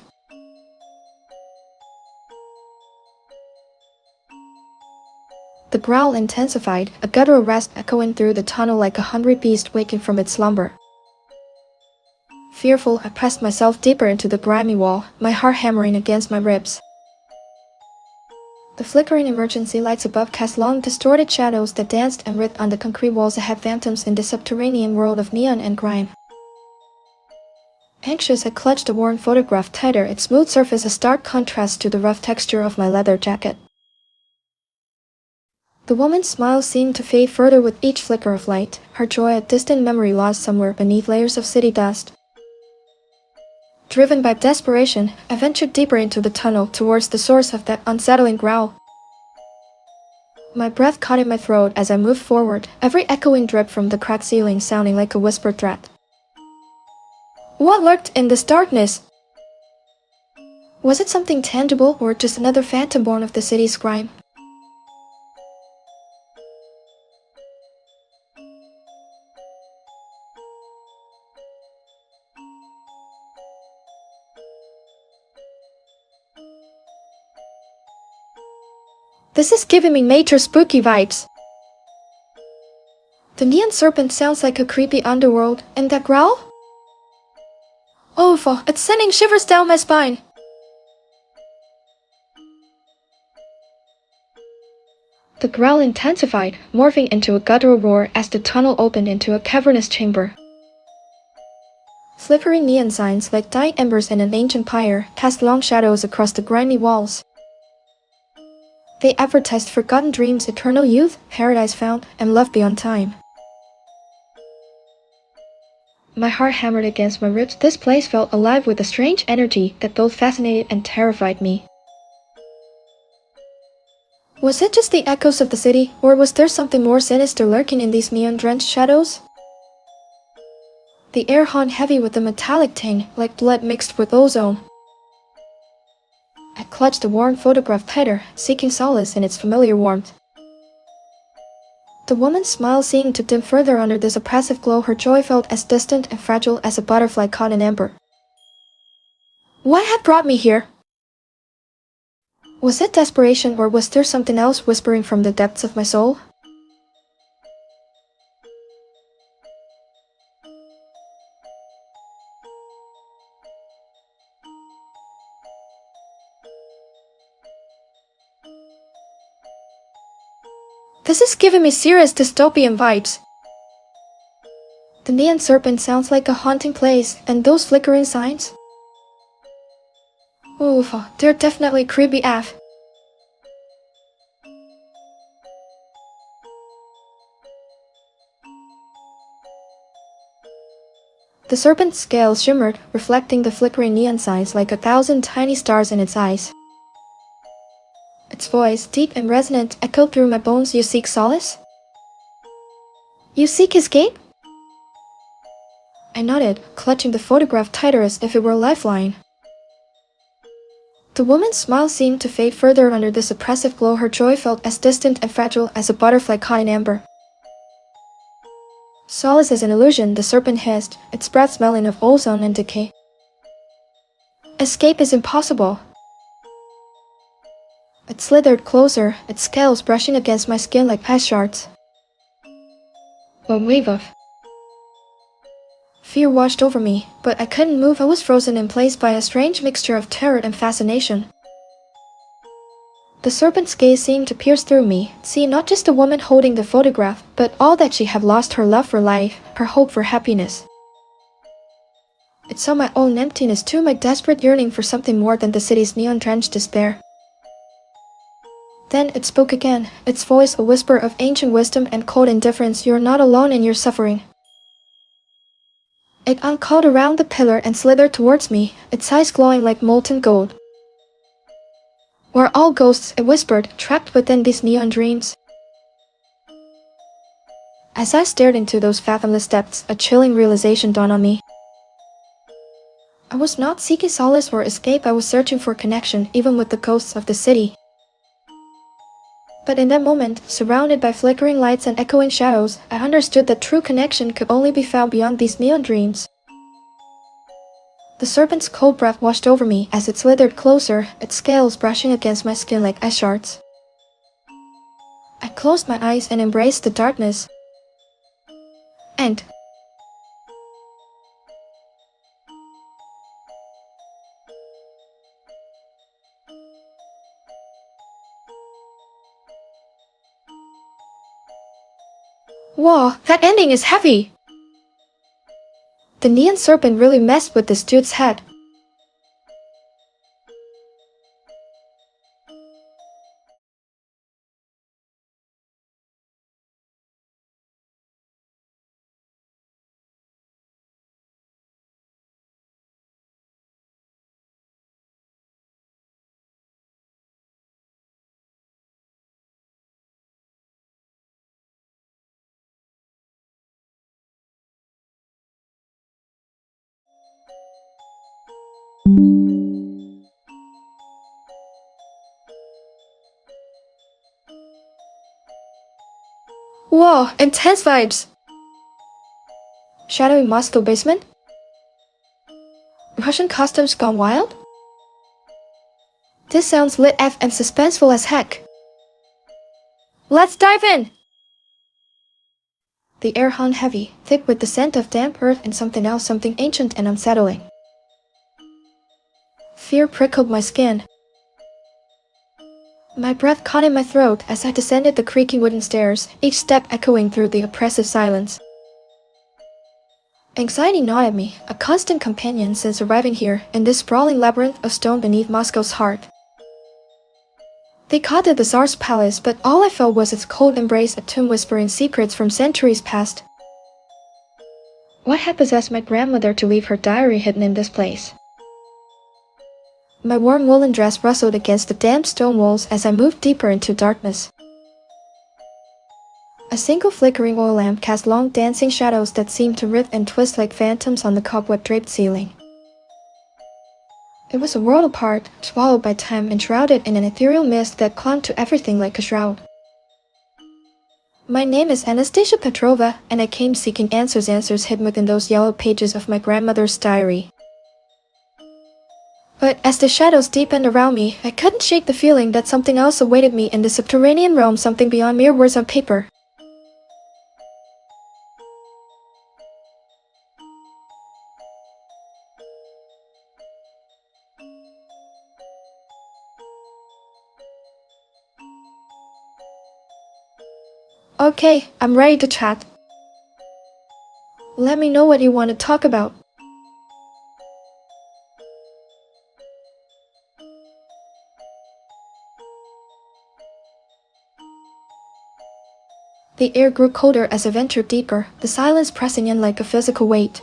The growl intensified, a guttural rasp echoing through the tunnel like a hungry beast waking from its slumber. Fearful, I pressed myself deeper into the grimy wall, my heart hammering against my ribs. The flickering emergency lights above cast long, distorted shadows that danced and writhed on the concrete walls ahead, phantoms in the subterranean world of neon and grime. Anxious, I clutched the worn photograph tighter, its smooth surface a stark contrast to the rough texture of my leather jacket. The woman's smile seemed to fade further with each flicker of light, her joy a distant memory lost somewhere beneath layers of city dust. Driven by desperation, I ventured deeper into the tunnel towards the source of that unsettling growl. My breath caught in my throat as I moved forward, every echoing drip from the cracked ceiling sounding like a whispered threat. What lurked in this darkness? Was it something tangible or just another phantom born of the city's grime? This is giving me major spooky vibes. The neon serpent sounds like a creepy underworld, and that growl? Oh, it's sending shivers down my spine. The growl intensified, morphing into a guttural roar as the tunnel opened into a cavernous chamber. Flickering neon signs like dying embers in an ancient pyre cast long shadows across the grimy walls. They advertised forgotten dreams, eternal youth, paradise found, and love beyond time. My heart hammered against my ribs. This place felt alive with a strange energy that both fascinated and terrified me. Was it just the echoes of the city, or was there something more sinister lurking in these neon-drenched shadows? The air hung heavy with a metallic tang, like blood mixed with ozone. I clutched the worn photograph tighter, seeking solace in its familiar warmth. The woman's smile seemed to dim further under this oppressive glow, her joy felt as distant and fragile as a butterfly caught in amber. What had brought me here? Was it desperation, or was there something else whispering from the depths of my soul? This is giving me serious dystopian vibes. The neon serpent sounds like a haunting place, and those flickering signs? Oof, they're definitely creepy AF. The serpent's scales shimmered, reflecting the flickering neon signs like 1,000 tiny stars in its eyes. Its voice, deep and resonant, echoed through my bones. You seek solace? You seek escape? I nodded, clutching the photograph tighter as if it were a lifeline. The woman's smile seemed to fade further under this oppressive glow. Her joy felt as distant and fragile as a butterfly caught in amber. Solace is an illusion, the serpent hissed, its breath smelling of ozone and decay. Escape is impossible. It slithered closer, its scales brushing against my skin like ice shards. A wave of fear washed over me, but I couldn't move. I was frozen in place by a strange mixture of terror and fascination. The serpent's gaze seemed to pierce through me, see not just the woman holding the photograph, but all that she had lost: her love for life, her hope for happiness. It saw my own emptiness too, my desperate yearning for something more than the city's neon-drenched despair. Then it spoke again, its voice a whisper of ancient wisdom and cold indifference. You're not alone in your suffering. It uncurled around the pillar and slithered towards me, its eyes glowing like molten gold. We're all ghosts, it whispered, trapped within these neon dreams. As I stared into those fathomless depths, a chilling realization dawned on me. I was not seeking solace or escape, I was searching for connection, even with the ghosts of the city. But in that moment, surrounded by flickering lights and echoing shadows, I understood that true connection could only be found beyond these neon dreams. The serpent's cold breath washed over me as it slithered closer, its scales brushing against my skin like ice shards. I closed my eyes and embraced the darkness. End. Whoa, that ending is heavy! The neon serpent really messed with this dude's head. Whoa, intense vibes! Shadowy Moscow basement? Russian costumes gone wild? This sounds lit F and suspenseful as heck. Let's dive in! The air hung heavy, thick with the scent of damp earth and something else, something ancient and unsettling. Fear prickled my skin. My breath caught in my throat as I descended the creaking wooden stairs, each step echoing through the oppressive silence. Anxiety gnawed at me, a constant companion since arriving here in this sprawling labyrinth of stone beneath Moscow's heart. They called it the Tsar's palace, but all I felt was its cold embrace, a tomb whispering secrets from centuries past. What had possessed my grandmother to leave her diary hidden in this place? My warm woolen dress rustled against the damp stone walls as I moved deeper into darkness. A single flickering oil lamp cast long dancing shadows that seemed to writhe and twist like phantoms on the cobweb-draped ceiling. It was a world apart, swallowed by time and shrouded in an ethereal mist that clung to everything like a shroud. My name is Anastasia Petrova, and I came seeking answers hidden within those yellow pages of my grandmother's diary. But as the shadows deepened around me, I couldn't shake the feeling that something else awaited me in the subterranean realm, something beyond mere words on paper. Okay, I'm ready to chat. Let me know what you want to talk about. The air grew colder as I ventured deeper, the silence pressing in like a physical weight.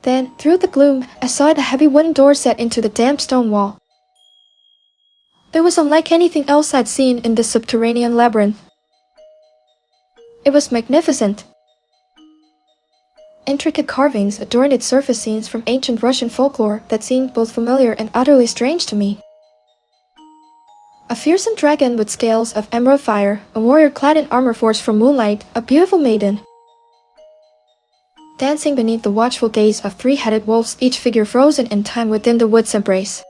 Then, through the gloom, I saw the heavy wooden door set into the damp stone wall. It was unlike anything else I'd seen in this subterranean labyrinth. It was magnificent. Intricate carvings adorned its surface, scenes from ancient Russian folklore that seemed both familiar and utterly strange to me. A fearsome dragon with scales of emerald fire, a warrior clad in armor forged from moonlight, a beautiful maiden dancing beneath the watchful gaze of three-headed wolves, each figure frozen in time within the wood's embrace.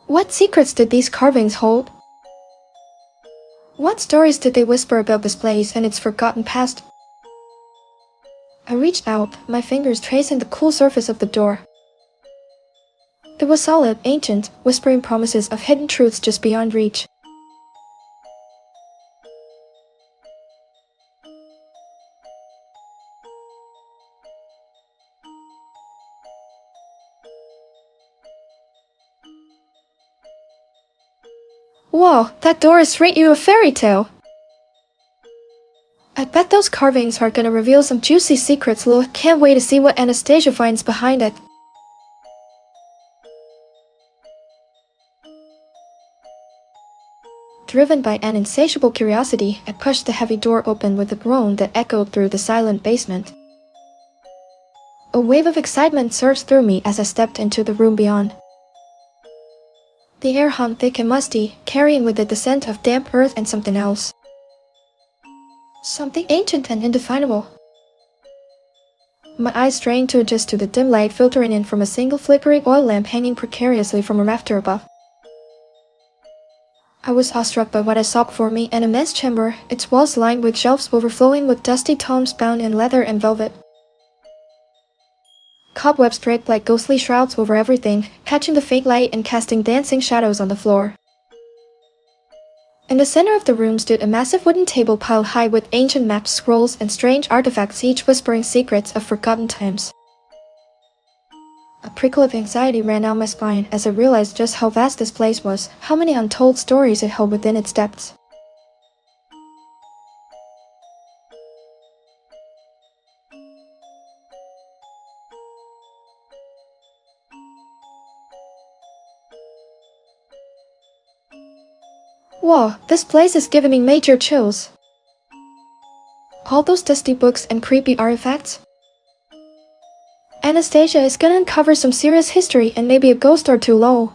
What secrets did these carvings hold? What stories did they whisper about this place and its forgotten past? I reached out, my fingers tracing the cool surface of the door. It was solid, ancient, whispering promises of hidden truths just beyond reach. Whoa, that door is straight you a fairy tale. I bet those carvings are gonna reveal some juicy secrets, Lou. Can't wait to see what Anastasia finds behind it. Driven by an insatiable curiosity, I pushed the heavy door open with a groan that echoed through the silent basement. A wave of excitement surged through me as I stepped into the room beyond. The air hung thick and musty, carrying with it the scent of damp earth and something else. Something ancient and indefinable. My eyes strained to adjust to the dim light filtering in from a single flickering oil lamp hanging precariously from a rafter above. I was awestruck by what I saw before me, an immense chamber, its walls lined with shelves overflowing with dusty tomes bound in leather and velvet. Cobwebs draped like ghostly shrouds over everything, catching the faint light and casting dancing shadows on the floor. In the center of the room stood a massive wooden table piled high with ancient maps, scrolls, and strange artifacts, each whispering secrets of forgotten times. A prickle of anxiety ran down my spine as I realized just how vast this place was, how many untold stories it held within its depths. Whoa, this place is giving me major chills. All those dusty books and creepy artifacts? Anastasia is gonna uncover some serious history and maybe a ghost or two, lol.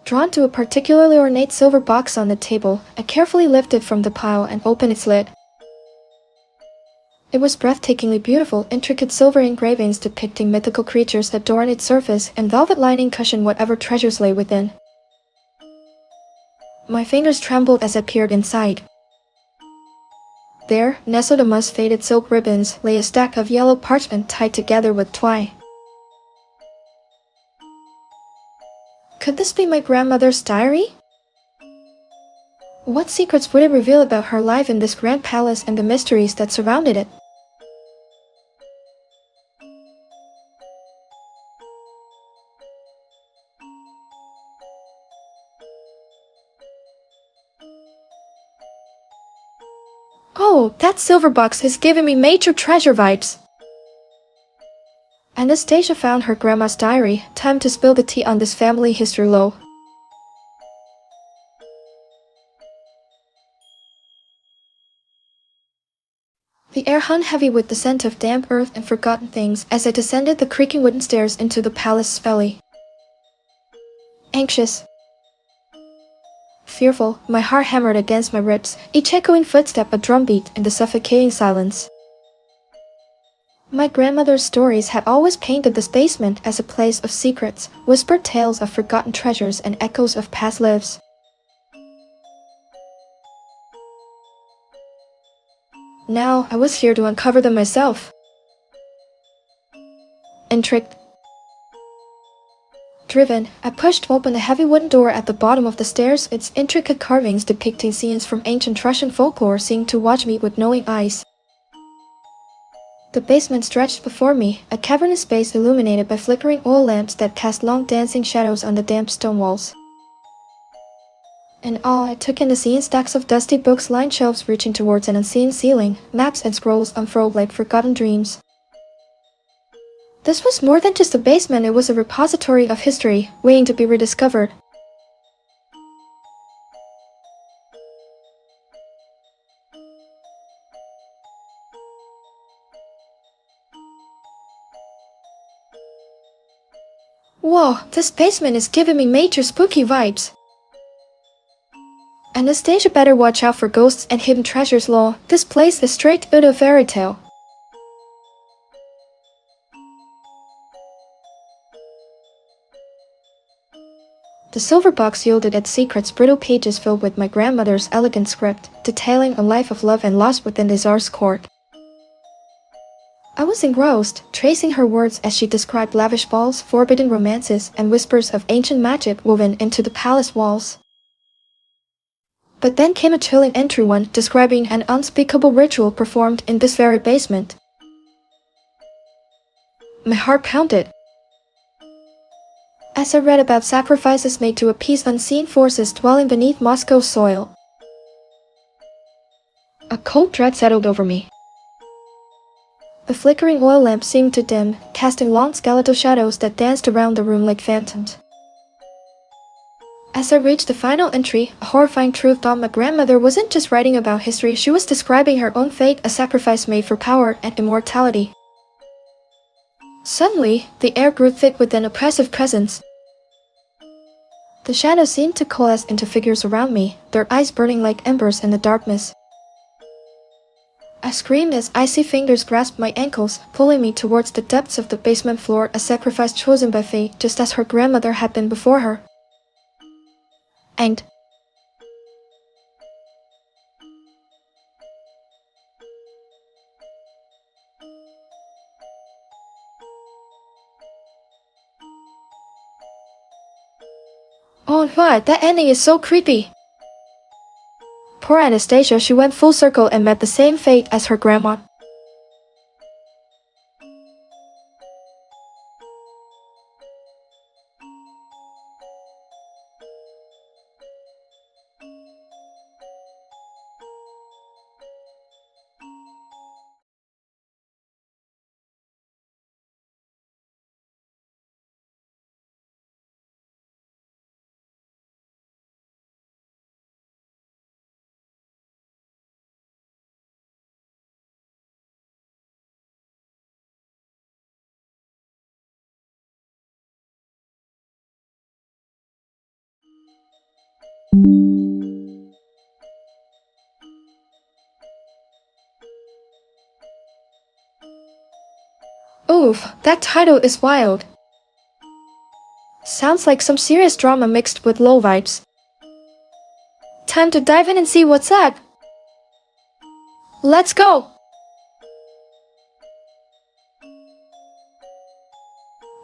Drawn to a particularly ornate silver box on the table, I carefully lifted it from the pile and opened its lid. It was breathtakingly beautiful, intricate silver engravings depicting mythical creatures adorned its surface, and velvet lining cushioned whatever treasures lay within. My fingers trembled as I peered inside. There, nestled amongst faded silk ribbons, lay a stack of yellow parchment tied together with twine. Could this be my grandmother's diary? What secrets would it reveal about her life in this grand palace and the mysteries that surrounded it? Oh, that silver box is giving me major treasure vibes. Anastasia found her grandma's diary. Time to spill the tea on this family history, lol. The air hung heavy with the scent of damp earth and forgotten things as I descended the creaking wooden stairs into the palace's belly. Anxious, fearful, my heart hammered against my ribs, each echoing footstep a drumbeat in the suffocating silence. My grandmother's stories had always painted this basement as a place of secrets, whispered tales of forgotten treasures and echoes of past lives. Now, I was here to uncover them myself. Intrigued, driven, I pushed open the heavy wooden door at the bottom of the stairs, its intricate carvings depicting scenes from ancient Russian folklore seemed to watch me with knowing eyes. The basement stretched before me, a cavernous space illuminated by flickering oil lamps that cast long dancing shadows on the damp stone walls. In awe, I took in the scene, stacks of dusty books lined shelves reaching towards an unseen ceiling, maps and scrolls unfurled like forgotten dreams. This was more than just a basement, it was a repository of history, waiting to be rediscovered. Whoa, this basement is giving me major spooky vibes. Anastasia better watch out for ghosts and hidden treasures, lol. This place is straight out of fairy tale. The silver box yielded its secrets, brittle pages filled with my grandmother's elegant script, detailing a life of love and loss within the Tsar's court. I was engrossed, tracing her words as she described lavish balls, forbidden romances, and whispers of ancient magic woven into the palace walls. But then came a chilling entry, one describing an unspeakable ritual performed in this very basement. My heart pounded. As I read about sacrifices made to appease unseen forces dwelling beneath Moscow's soil, a cold dread settled over me. The flickering oil lamp seemed to dim, casting long skeletal shadows that danced around the room like phantoms. As I reached the final entry, a horrifying truth dawned. My grandmother wasn't just writing about history, she was describing her own fate, a sacrifice made for power and immortality. Suddenly, the air grew thick with an oppressive presence. The shadows seemed to coalesce into figures around me, their eyes burning like embers in the darkness. I screamed as icy fingers grasped my ankles, pulling me towards the depths of the basement floor, a sacrifice chosen by fate, just as her grandmother had been before her. And oh what, that ending is so creepy. Poor Anastasia, she went full circle and met the same fate as her grandma. Oof, that title is wild. Sounds like some serious drama mixed with low vibes. Time to dive in and see what's up. Let's go!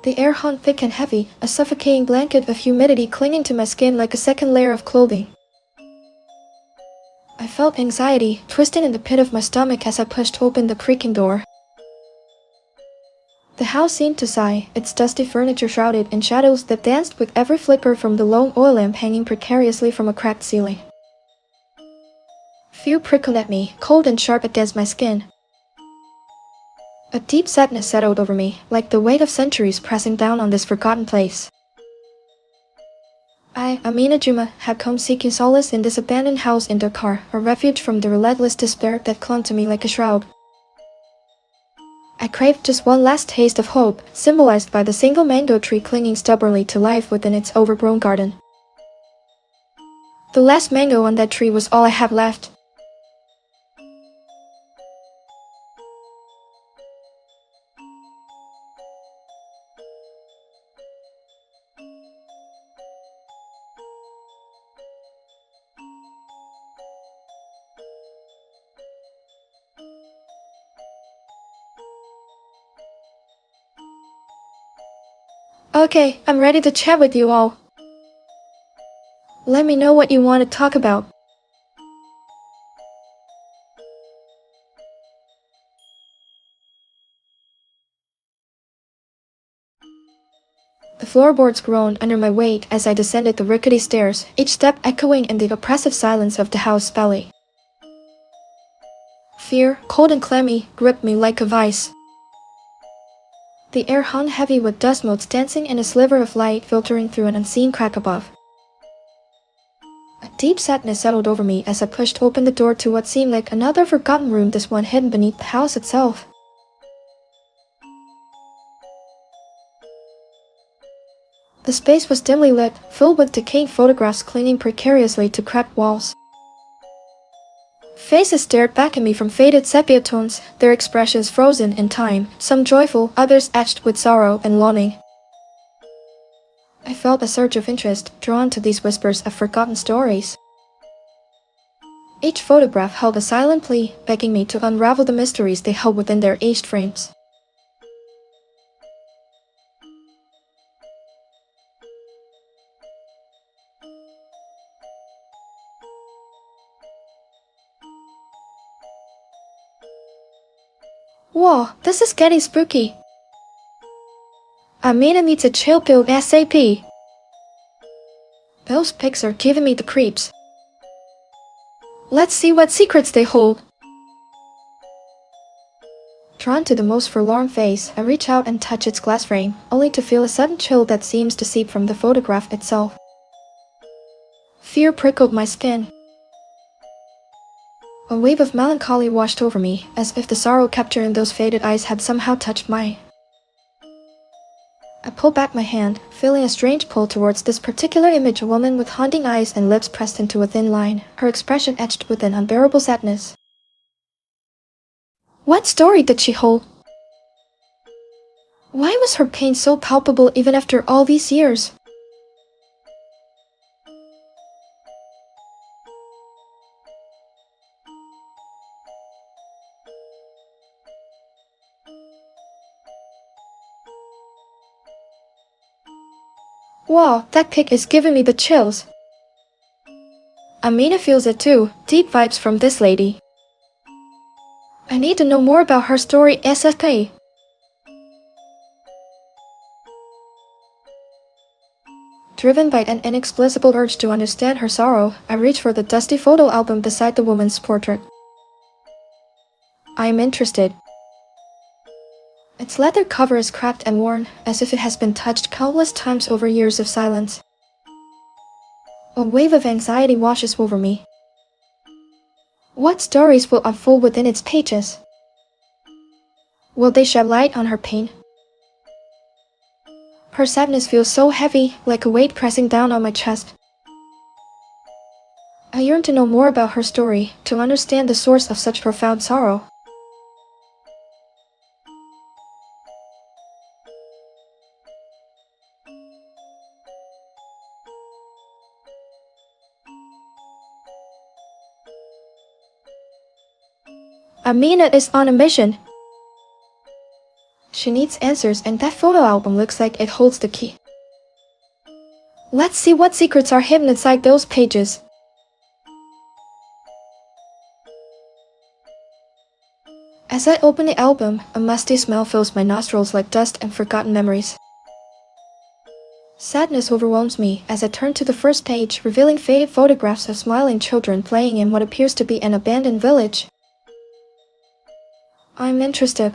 The air hung thick and heavy, a suffocating blanket of humidity clinging to my skin like a second layer of clothing. I felt anxiety twisting in the pit of my stomach as I pushed open the creaking door. The house seemed to sigh, its dusty furniture shrouded in shadows that danced with every flicker from the lone oil lamp hanging precariously from a cracked ceiling. Few prickled at me, cold and sharp against my skin. A deep sadness settled over me, like the weight of centuries pressing down on this forgotten place. I, Amina Juma, had come seeking solace in this abandoned house in Dakar, a refuge from the relentless despair that clung to me like a shroud. I craved just one last taste of hope, symbolized by the single mango tree clinging stubbornly to life within its overgrown garden. The last mango on that tree was all I had left. Okay, I'm ready to chat with you all. Let me know what you want to talk about. The floorboards groaned under my weight as I descended the rickety stairs, each step echoing in the oppressive silence of the house valley. Fear, cold and clammy, gripped me like a vice. The air hung heavy with dust motes dancing in a sliver of light filtering through an unseen crack above. A deep sadness settled over me as I pushed open the door to what seemed like another forgotten room, this one hidden beneath the house itself. The space was dimly lit, filled with decaying photographs clinging precariously to cracked walls. Faces stared back at me from faded sepia tones, their expressions frozen in time, some joyful, others etched with sorrow and longing. I felt a surge of interest, drawn to these whispers of forgotten stories. Each photograph held a silent plea, begging me to unravel the mysteries they held within their aged frames. Whoa, this is getting spooky. Amina needs a chill pill ASAP. Those pics are giving me the creeps. Let's see what secrets they hold. Drawn to the most forlorn face, I reach out and touch its glass frame, only to feel a sudden chill that seems to seep from the photograph itself. Fear prickled my skin. A wave of melancholy washed over me, as if the sorrow captured in those faded eyes had somehow touched mine. I pulled back my hand, feeling a strange pull towards this particular image, a woman with haunting eyes and lips pressed into a thin line, her expression etched with an unbearable sadness. What story did she hold? Why was her pain so palpable even after all these years? Wow, that pic is giving me the chills. Amina feels it too, deep vibes from this lady. I need to know more about her story ASAP. Driven by an inexplicable urge to understand her sorrow, I reach for the dusty photo album beside the woman's portrait. I am interested. Its leather cover is cracked and worn, as if it has been touched countless times over years of silence. A wave of anxiety washes over me. What stories will unfold within its pages? Will they shed light on her pain? Her sadness feels so heavy, like a weight pressing down on my chest. I yearn to know more about her story, to understand the source of such profound sorrow. Amina is on a mission. She needs answers, and that photo album looks like it holds the key. Let's see what secrets are hidden inside those pages. As I open the album, a musty smell fills my nostrils like dust and forgotten memories. Sadness overwhelms me as I turn to the first page, revealing faded photographs of smiling children playing in what appears to be an abandoned village. I'm interested.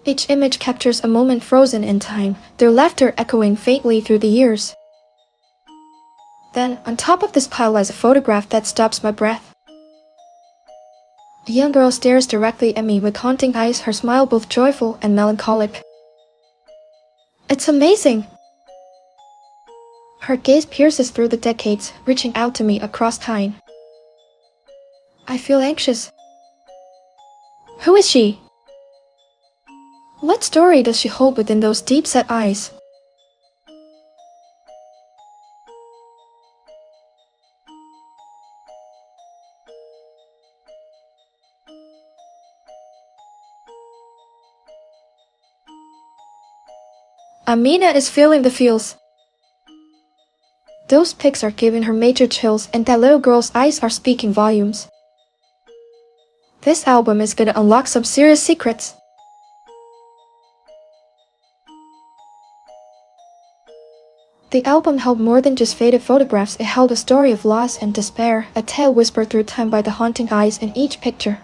Each image captures a moment frozen in time, their laughter echoing faintly through the years. Then, on top of this pile lies a photograph that stops my breath. A young girl stares directly at me with haunting eyes, her smile both joyful and melancholic. It's amazing! Her gaze pierces through the decades, reaching out to me across time. I feel anxious. Who is she? What story does she hold within those deep-set eyes? Amina is feeling the feels. Those pics are giving her major chills, and that little girl's eyes are speaking volumes. This album is gonna unlock some serious secrets. The album held more than just faded photographs. It held a story of loss and despair, a tale whispered through time by the haunting eyes in each picture.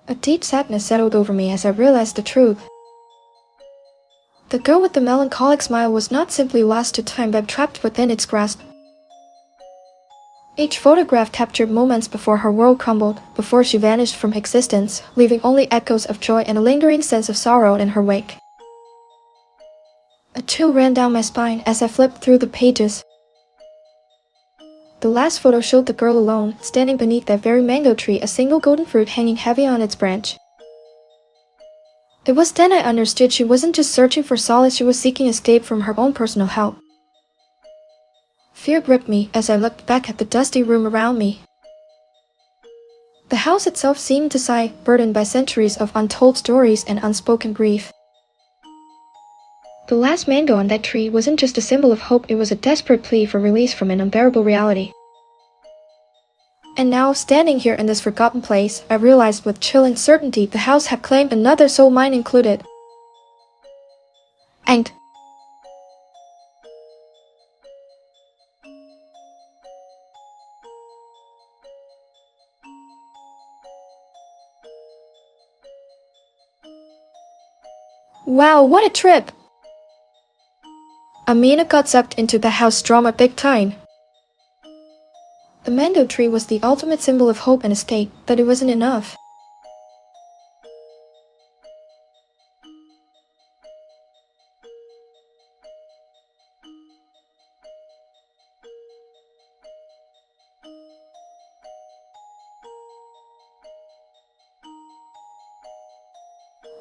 A deep sadness settled over me as I realized the truth. The girl with the melancholic smile was not simply lost to time but trapped within its grasp. Each photograph captured moments before her world crumbled, before she vanished from existence, leaving only echoes of joy and a lingering sense of sorrow in her wake. A chill ran down my spine as I flipped through the pages. The last photo showed the girl alone, standing beneath that very mango tree, a single golden fruit hanging heavy on its branch. It was then I understood she wasn't just searching for solace, she was seeking escape from her own personal hell. Fear gripped me as I looked back at the dusty room around me. The house itself seemed to sigh, burdened by centuries of untold stories and unspoken grief. The last mango on that tree wasn't just a symbol of hope, it was a desperate plea for release from an unbearable reality. And now, standing here in this forgotten place, I realized with chilling certainty the house had claimed another soul, mine included. And wow, what a trip! Amina got sucked into the house drama big time. The mango tree was the ultimate symbol of hope and escape, but it wasn't enough.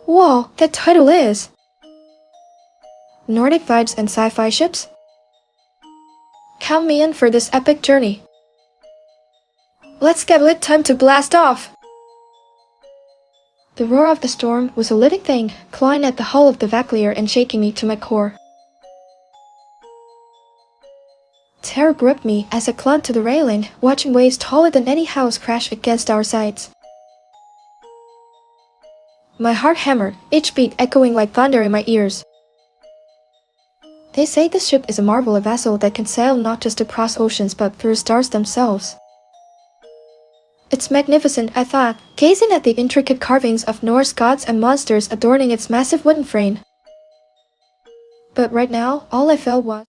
Whoa, that title is Nordic Vibes and Sci-Fi Ships? Count me in for this epic journey. Let's get lit, time to blast off! The roar of the storm was a living thing, clawing at the hull of the Vaclier and shaking me to my core. Terror gripped me as I clung to the railing, watching waves taller than any house crash against our sides. My heart hammered, each beat echoing like thunder in my ears. They say this ship is a marvel, a vessel that can sail not just across oceans but through stars themselves. It's magnificent, I thought, gazing at the intricate carvings of Norse gods and monsters adorning its massive wooden frame. But right now, all I felt was